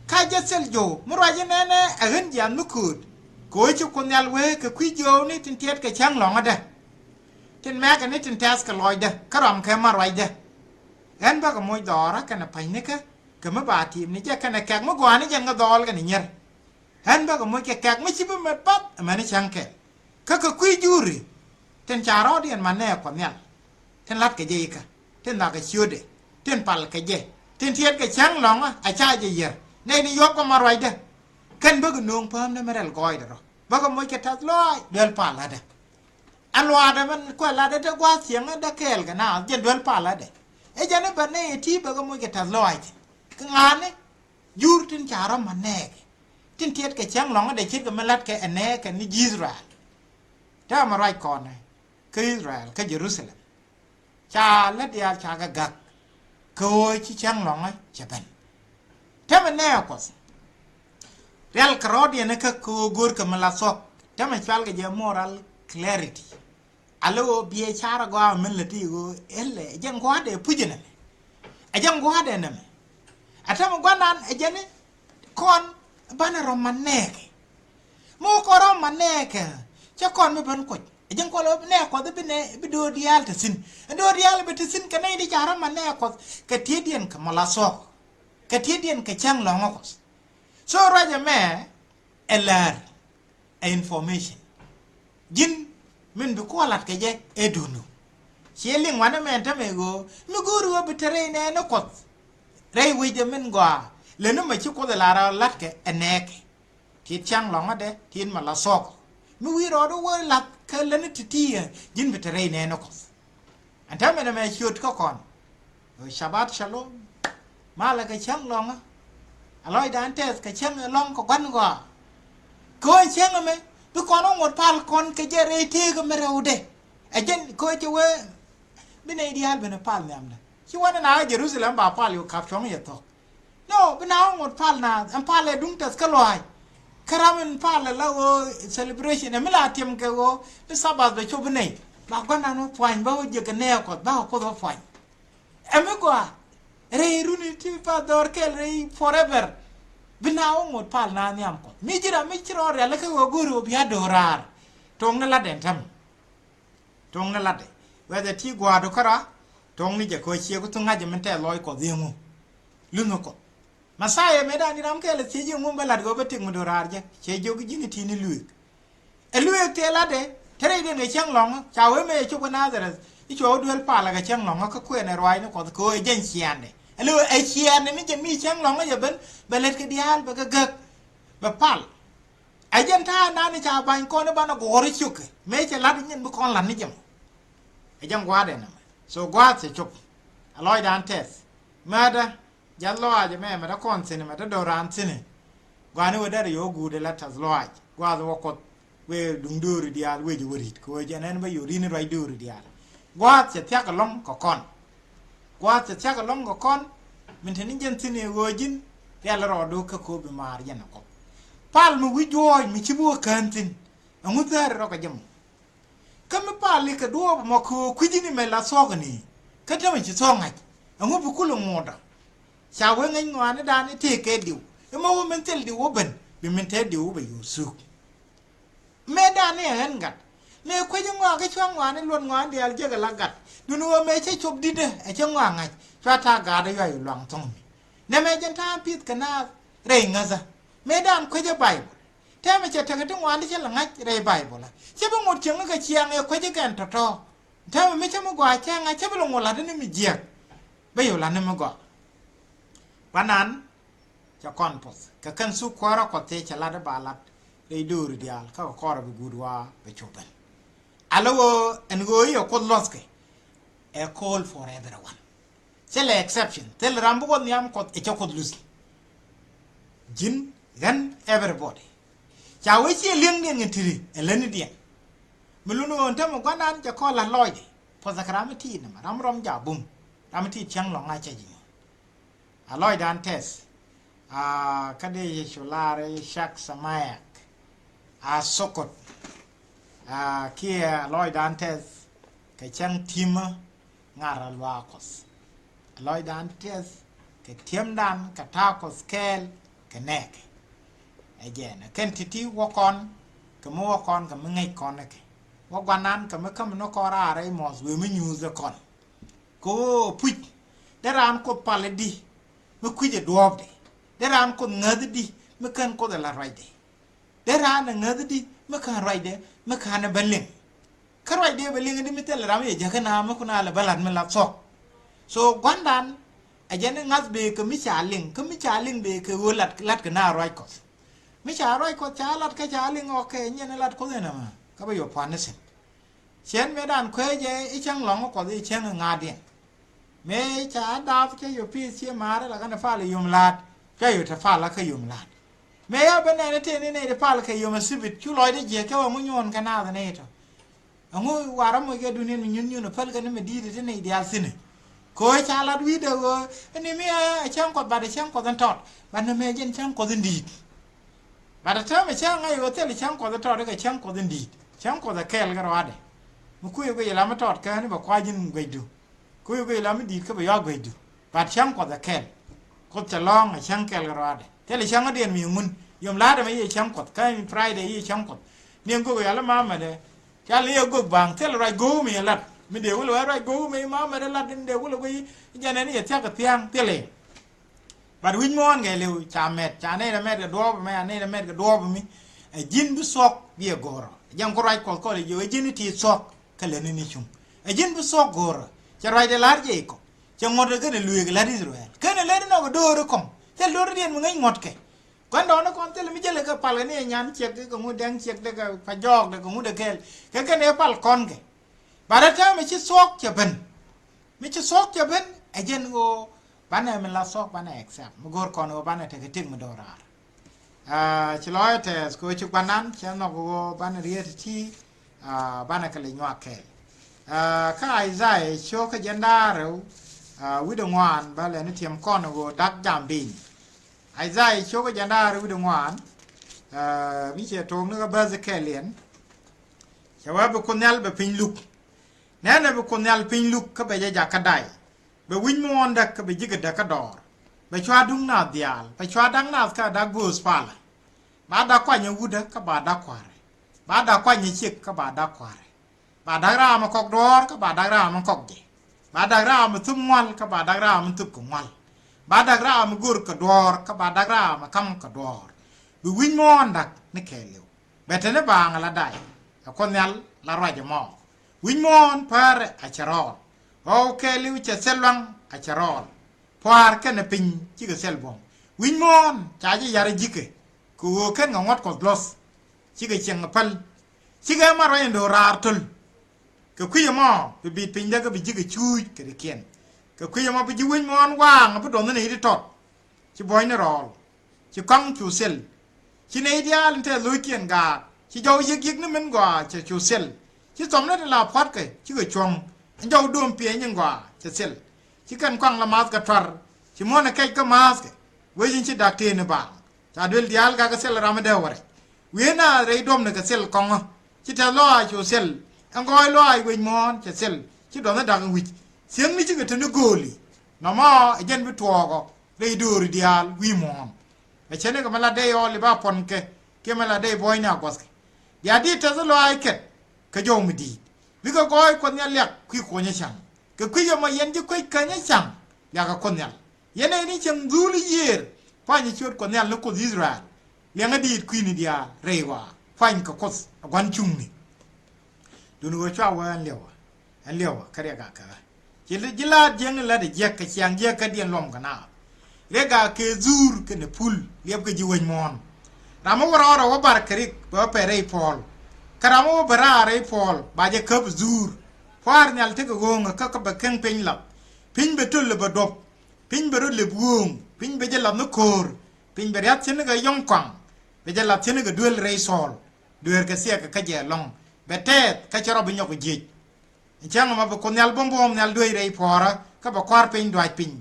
ka je sel jo mu raje ne ne a hen jan mu kud ko ci kunyal we ka kwi jo ni tin tiet ka chang long ada tin me ka ni tin tas ka loy da karam ka ma roi da en ba ka moy dora ka na pai ne ka ma ba ti ni ja ka na ka ma gwa ni jan ga dol ka ni nyer en ba ka moy ka ma ci ba ma pat ma ni chang ke ka kwi juri tin cha ro dien ma ne ko nyal tin lat ka je ka tin na ka chiu de tin pal ka je tin tiet ka chang long a cha je yer nei ni yok ka ma roi da kan ba ka nong pam na ma dal goy da ro ba ka moy ka tas loy del pal la da alwa da man ko la da gwa siang da kel ga na je del pal la de e jane ba ne ti ba ka moy ka tas loy ka ngane jur tin cha ro ma ne tin tiet ka chang long da chit ka ma lat ka ane ka ni Israel ta ma roi kon ne ka Israel ka Jerusalem cha la dia cha ga gak ko chi chang long cha ban ta ma ne ko real karodi ne ka ko gor ka mala sok ta ma chal ga je moral clarity alo biye chara go men le ti go elle jang go de pujene e jang go de ne ata mo gwanan e jene kon bana romaneke mo ko romaneke cha kon me ban ko e jang ko lo ne ko de ne bi do dial ta sin do dial be ta sin ka ne di chara maneko ka tiedien ka mala sok ka tiedien ka chang longo ko so raja me elar information jin min bi ko lat ke je edunu cheling wana men ta me go mi guru wa bitere ne no ko rei wi de min gwa le no ma chi ko de la lat ke enek ti chang longa de tin mala sok mi wi ro do wa lat ka le ne ti jin bitere ne no ko anta me na me shoot ko kon shabbat shalom mala ka chang longa aloi dan tes ka chang long ko gwan gwa ko chang me bi kono ngot pal kon ke jere te ko mereude ajen ko che we bine ideal bene pal nyamda chi wana na Jerusalem ba pal yo kap chong ye to no bina ngot pal na am pal le dung tas ka loy karamen pal la o celebration e mila tim ke go bi sabat be cho bine ba gwana no fwan ba je ke ne ko ba ko do fwan eme kwa re runiti pa dor kel re forever binawo ngot pal na nyam ko mi jira mi chiro re la ka guru bi adorar tong na la den tam tong na la de whether ti gwa do kara tong ni je ko chie ko tunga je mente loy ko dimu luno ko masaya me da ni ram kel ti ji ngum balad go betik mu dorar je che jogi jini ti ni luik e luik te la de tere de ne chang long cha we me chu ko na zara i cho duel pala ga chang long ka kwe ne roi no ko e jen chiande alo e chiande ni je mi chang long ya ben belet ke dial ba ga gak ba pal a jen ta na ni cha ban ko ne ba na go ri chuk me che la ni bu kon lan ni jam e jang gwa de na so gwa se chup aloi dan tes mada jallo aje me da kon sene me da doran sene gwa ne we da yo gu de la tas loaj gwa zo ko we dung duru dial we ju worit ko je nan ba yo ri ni roi duru dial gwa se tia ka long ko kon gwa se tia ka long ko kon min tani jen tini wojin ya la ro do ka ko be mar yana ko pal mu wi joy mi ci bo kantin amu tar ro ka jam kam pal li ka do mo ko kujini me la so ni ka ta mi ci so ngai amu bu kulu ngoda cha we ngai ngwane da ni te ke diu e mo men tel di wo ben bi men te diu be yu su me da ni hen gat me ko je ngwa ka chwa ngwa ni lon ngwa dial je ga lagat dunu me che chop dide e che ngwa ngai chwa ta ga da yoy long tong ne me jen ta pit kana re ngaza me dan ko je bible แท้ไม่จะทางทั้งวันที่ฉันละงัดไรใบบ่ละฉันไปหมดเชียงก็เชียงเออควายจะกันทอถ้ามันไม่ใช่มากกว่าแค่ไงฉันไปลงหมดละนี่มีเจียกไปอยู่ละนี่มากกว่าวันนั้นจะก่อนพอสก็กันสุขวาระก็เตะฉลาดบาลัดเลยดูรีเดียลเขาก็ขอรับกูดัวไปชมกันอัลโหลเอ็นโกยโอคนลอสก์a call for everyone ใช่เลย exception เทลรัมบุกนี่ยามกดเอชกดลุสจินกัน everybody จะเอาไว้เชี่ยเลี้ยงเดียนกันทีเอเลนเดียนไม่รู้นู่นถ้ามันก็นั้นจะขอละลอยดิพอสักครั้งไม่ทีนะมารำรำจ่าบุ้มรำไม่ทีเชียงหลงง่ายใจจริงอลอยดันเทสคดีชุลาเรชักสมัยสกดเคียอลอยดันเทสque chang tim ngara lwakos loy dan tes ke tiem dan ka ta ko skel ke nek again ken titi wokon ke mo wokon ke ngai kon ke wogwanan ke me kam no kora re mos we me news kon ko puit deran ko paledi me kuje dobde deran ko ngadi me kan ko de la raide deran ngadi me kan raide me kan balin karwai dia beli ngadi mitel rame jaga nama kuna la balat melap sok so gwandan aja ne ngas be ke michaling be ke wolat lat ke na roi kos micha roi ko chalat ke chaling oke nyene lat ko ne ma ka ba yo pan ne sen chen me dan kwe je I chang long ko di chen nga dia me cha da ke yo pi che ma la ka na fa le yum lat ke yo ta fa la ke yum lat me ya be ne te ne de fa la ke yum sibit chu loi de je ke wa mu nyon ka na ne to angu waram mo ke dunia mi nyun nyun pal kan me di de ne ideal sine ko chalat wi de go ni mi a chang ko ba de chang ko dan tot ba na me jen chang ko dan di ba da ta me chang ai go te le chang ko dan tot de chang ko dan di chang ko da kel ga wa de mu ku yo go la ma tot ka ni ba kwa jin gwedu ku yo go la mi di ka ba yo gwedu ba chang ko da kel ko cha long a chang kel ga wa de te le chang de mi ngun yom la de me ye chang ko ka mi friday ye chang ko ni ko go ya la ma ma de cha le go bang tel rai go mi lat mi de wo rai go mi ma ma de lat de wo lo gi ja ne ni ya ta ka tiang te le ba win mon ge le cha met cha ne da met ga do ba me ne da met ga do ba mi e jin bu sok bi goro jang ko rai ko le yo jin ti sok ka le ni chum e jin bu sok goro cha rai de lar je ko cha ngod ga ne lu ga lar Israel ka ne le no go do ro kom te lo ri en ngai ngot ke quando no conte le mi jele ka pal ne nyan chek ko mu dang chek de ka pa jog de ko mu de kel ka ne pal kon ke barata mi chi sok che ben mi chi sok che ben ajen go bana mi la sok bana accept mu gor kon go bana te ke ting mu dorar chi loy te ko chi banan che no go bana riet ti bana ka le nywa ke ka ai zai cho ka jendaro wi de ngwan ba le ni tiem kon go dak jam bin ai dai cho cái janda ru de ngwan mi che tong no ba ze kelen chawa be konal be pin luk nana be konal pin luk ka be ja ka dai be win mon dak ka be jiga da ka dor be chwa dung na dial be chwa dang na ka da gus pala ba da kwa nya wuda ka ba da kware ba da kwa nya chik ka ba da kware ba da ra ma kok dor ka ba da ra ma kok je ba da ra ma tum ngwal ka ba da ra ma tup ko ngwal ba da gra ma gur ka dor ka ba da gra ma kam ka dor bi win mon dak ne kelew betene ba ngala dai ko nyal la raje mo win mon par a charol o kelew che selwang a charol par ka ne pin ci ga selbon win mon cha ji yare jike ko ken ngot ko glos ci ga cheng pal ci ga ma ro ndo rartul ko kuye mo bi pin da ga bi jike chuj ke de kenก็คุยมาไปจิ้วมอนว่างไปโดนนั่นนี่ที่ทอดชิบอยนี่รอชิกังชูเซลชิในที่อันเทลุยเกียนกาชิเจ้ายิกนี่มันกว่าจะชูเซลชิสมนั่นลาพัดกันชิกชงอันเจ้าดวงเปียยังกว่าจะเซลชิกันกวางละมาสกับทาร์ชิมอนแค่ก็มาสกันเวจินชิดักเทนบ้างจะดูดีอัลกากเซลรามเดวร์เวียน่าเรย์ดมเนี่ยก็เซลกองชิเทลอยชูเซลอังกอยลอยเวจมอนจะเซลชิโดนนั่นดังวิจเสียงนี่จึงจะนึกโกลีน้ำมาเย็นไปทัวร์ก็เลยดูรีดิอาลวิมอนไอ้เช่นนี้ก็มาลาเดย์ออลิบาปนkeมาลาเดย์บอยน่ะก็สเดี๋ยวดีแต่จะลอยเก็ดก็โยมดีวิก็ก้อยคนนี้เรียกคุยคนนี้ช่างก็คุยยังมาเย็นจะคุยกันนี้ช่างอยากกับคนนี้ยันไอ้นี่ช่างดูลีเยอร์พ่อนี่ชวนคนนี้ลูกคนอิสราเอล เลี้ยงอดีตควีนเดียเรว่าฟันกับคดกวนจุงนี่ดูนึกว่าชอบว่าอันเลี้ยวเขาเรียกกันจิลาเจียงละเดียกกับเชียงเจียกกับเดียนลมกันนะเรียกกันคือจูร์กันเนี่ยพูลเรียบกับจิวันมอนรามว่าเราว่าบาร์คริกว่าเปรย์พอลคารามว่าบาร์เรย์พอลบาดเจ็บขับจูร์ฟาร์เนี่ยที่ก็งงก็กับเครื่องพิงหลับพิงไปตุลเลยบดบพิงไปรุ่นเลยบวงพิงไปจะหลับนึกโครพิงไปยัดเช่นก็ย่องกวางไปจะหลับเช่นก็ดูลเรย์ซอลดูลก็เสียก็ขยันลงเบเต้ก็จะรอบินยกจีจังมาบอกคนยัลบอมยัลด้วยเรย์พอร์ก็บอกควาร์พิงด้วยพิง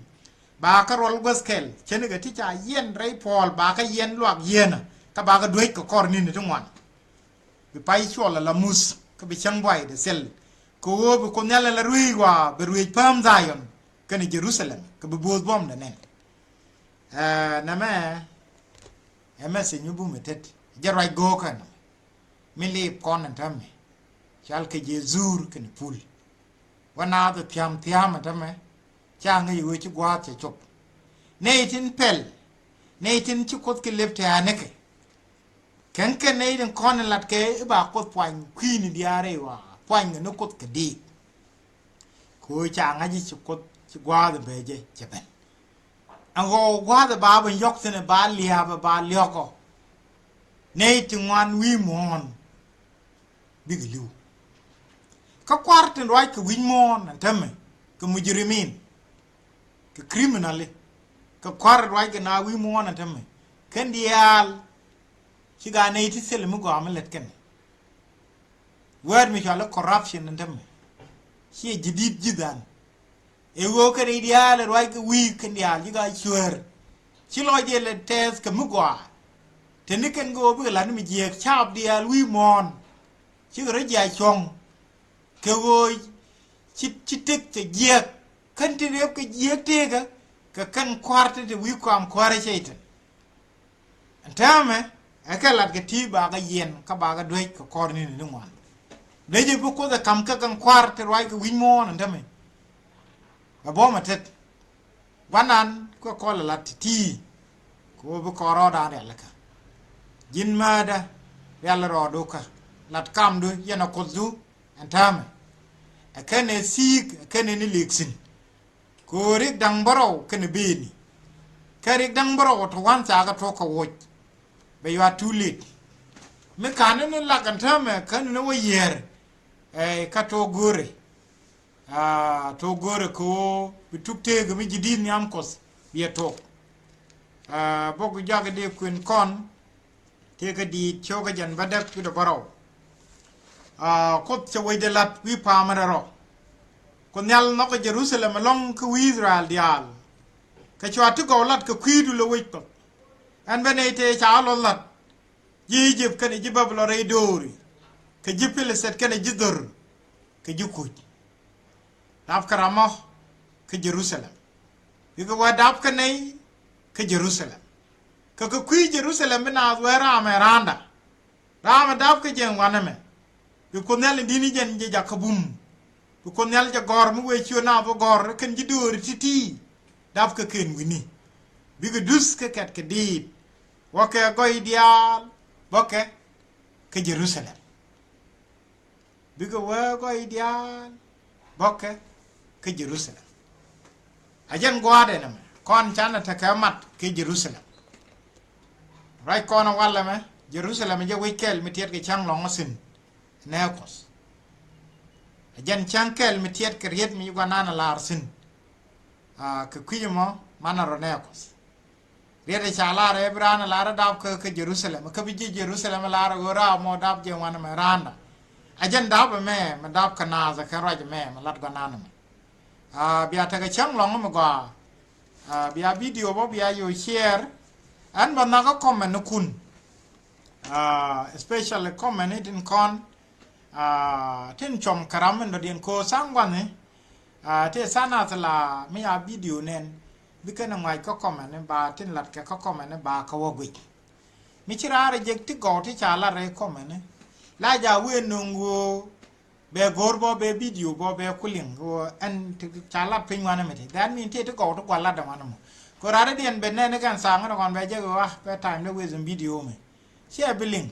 บาก็รอลกัสเคลเช่นก็ที่จะเย็นเรย์พอลบาก็เย็นลวกเย็นก็บาก็ด้วยก็คอร์นินทุกวันไปชัวร์ละมุสก็ไปช่างไว้เดเซลก็บุคคลนี้ละรุ่ยกว่าไปรุ่ยเพิ่มใจยอนกันในเยรูซาเล็มก็ไปบูดบอมนั่นเองนั่นแม่สิ่งยุบมุดเด็ดจะไรโก้กันไม่เลี้ยก่อนนั่นทำไมฉันเคยเยซูร์กันพูดวันนั้นตัวเทียมมันทำไมช่างอยู่ที่กว่าจะจบในทินเพลในทินชุกดกิเลฟเทียนเนี่ยแข่งกันในเรื่องคนนั้นลัดเกะบากดปอยควีนเดียร์ว่าปอยเงินกดกระดีคุยจางอาจิชุกดชุกว่าเดเบเจจะเป็นอังโกว่าเดบาบันยกเสนบาเลียบาเลียก็ในถึงวันวิมอนบิกลิวก็ควาร์ตันไว้กับวิมอนนั่นทำไมกับมุจริมินกับคริมินัลเลยก็ควาร์ไว้กับนาวิมอนนั่นทำไมแค่เดียลชิกาในที่เซลมุกอามันเล็ดกันเวิร์ดมิชาลคอร์รัปชันนั่นทำไมชีจิดิบจิดันเอวก็ในเดียลไว้กับวีกันเดียลชิกาชัวร์ชิลอยเดียลเทสกับมุกอาเทนิกันโกเพื่อหลานมิเจียชาบเดียลวิมอนชิกาเรียชงเกโกชิติกจะเยียกขันที่เรียบก็เยียกเด็กก็ขันควาร์ตจะวิความควาร์ใช่ไหมอันทำไมไอ้แค่หลัดกะทิบากะเย็นก็บากะด้วยก็คอร์นี่นึกวันเดี๋ยวจะพวกก็จะคำก็กันควาร์ตไว้ก็วินมอนั่นทำไมก็บอกมาเถิดวันนั้นก็คอหลัดที่ก็บุกรอดาเนี่ยแหละค่ะยินมาเด้อเรียลรอดูค่ะหลัดกำด้วยยันเอาคนดูอันทำไมไอ้แค่เนี่ยซีกไอ้แค่เนี่ยนี่เล็กสินก็เรียกดังบาราวแค่เนี่ยบีนี่แค่เรียกดังบาราวทุกวันจาก็ทุกขวดไปว่าทูลิดเมื่อการนั้นหลักกันทำไมกันนั้นว่าเยร์ข้าโตกูเรโตกูเรก็ไปทุกเทก็ไม่จีดินยามคอสเบียทอกบอกว่าอยากเดียกวนคอนเทก็ดีโชกยันบัดเด็กพิดบาราวคดจะไว้เดลัดวิพามันรอคนยัลนักเยรูซาเล็มลองคืออิสราเอลดิอัลก็ชวดทุกคนลัดก็คุยดูเลยวิปอันเป็นไอเตชาลลัดยีจิบกันอีจิบบลอเรย์ดูรีก็จิบพิลเซตกันอีจิดร์ก็ยุคุยดับคารามะก็เยรูซาเล็มยิ่งว่าดับกันในก็เยรูซาเล็มก็คุยเยรูซาเล็มเป็นอาเวราเมรันดารามดับก็ยังวันนั้นบุคคลนี้ดีนี่ยันจะขบุมบุคคลนี้จะกอร์มุ้ยชวนเอากอร์ขึ้นจิดูริทีดับก็ขึ้นวินี่บิกดุสก็แค่กดีว่าแค่ก็อิเดียลว่าแค่ก็เยรูซาเล็มบิกว่าก็อิเดียลว่าแค่ก็เยรูซาเล็มอาจารย์กว่าเด่นมั้ยก่อนฉันน่ะถ้าแค่มัดก็เยรูซาเล็มไรก่อนวันละมั้ยเยรูซาเล็มมันจะวิเคลไม่เทียบกับช่างหลงมาสินแนวคอสยันช่างเคลมิเทียดกระเรียดมีกว่านาลาร์สินคือคุยมั้งมันอะไรแนวคอสเรียดชาลาเรบรานลาร์ดับคือเยรูซาเล็มคือวิจิเยรูซาเล็มลาร์กอราโมดับเจวันมารันดายันดับแม่มันดับขนาดจะแค่ไรจะแม่มันลัดกว่านั้นมั้ยเบียร์ถ้าก็ช่างหลงมันก็เบียร์วิดีโอบ่เบียร์อยู่แชร์อันบางนักก็คอมเมนต์นุคุณespecially comment it in con ที่ชมคารามันเดียนโคสังวันนี้ที่สานาสลาไม่อาวิดีโอเน้นวิกันยังไงก็คอมเมนต์บาที่หลัดแกก็คอมเมนต์บาเขาว่ากุยมิชราเรเจกที่ก่อที่ชาลาเรคอมเมนต์ลายจาวินุงวัวเบกอร์บอเบวิดีโอบอเบคุลิงวัวอันที่ชาลาพิงวันนั้นไม่ได้แต่มีที่ก่อทุกวันละเดือนวันนั้นก็รายเดือนเป็นแน่ในการสร้างกันก่อนไปเจอว่าไปถ่ายในเวอร์ชันวิดีโอมั้ย เชี่ยบิลิง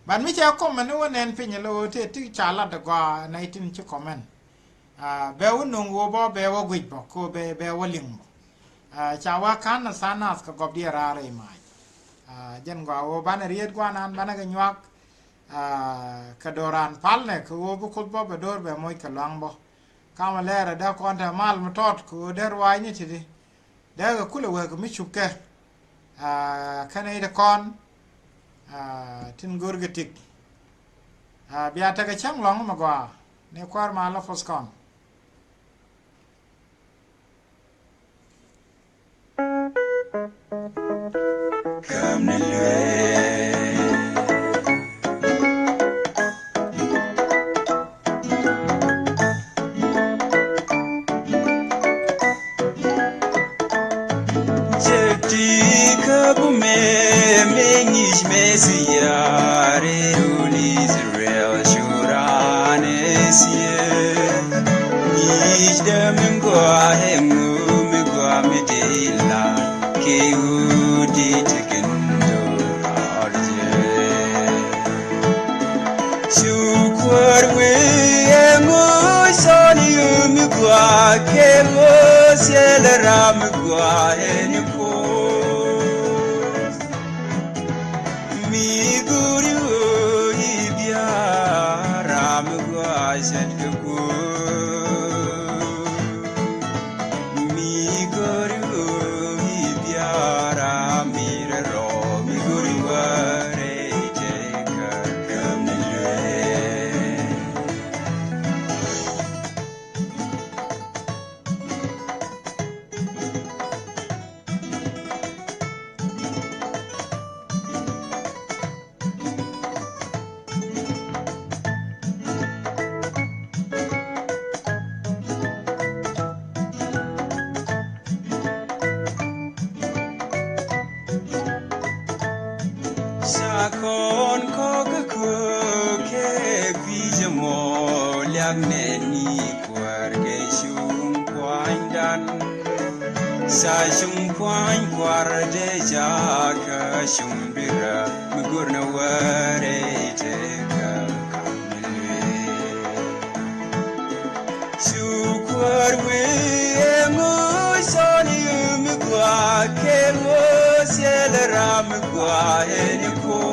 บันไม่เจ้าก็มันว่าแนนเป็นอย่างเราที่ชาลัดกว่าในที่นี้คอมเมนต์เบลนุ่งวัวบ่เบลว่ากุยบ่ก็เบลว่าลิงบ่ชาวคันสานัสก็กบเดียร์อะไรมาจันกว่าวัวบ้านเรียดกว่านั้นบ้านกันยวกกระโดดานพัลเนี่ยคือวัวบุคคลบ่ไปโดดแบบมวยกระลังบ่ข้ามาแล้วเดี๋ยวก่อนถ้ามาลมาทอดคือเดี๋ยวไว้นี่ทีเดียวเดี๋ยวก็คุยเรื่องก็ไม่ชุบแกแค่นี้เด็กก่อนทินกูร์กติกเบียร์ตะกช่างลองมากว่าเนี่ยความาแล้วฟอสก่อนCome to Sakon koku ke bijamo liagne ni kwarge shum kwandan sa shum kwan kwarde jaka shumbira mugurna ware te ka kamilwe shukwar we mu soni mugwa ke mo selram kwa eni ko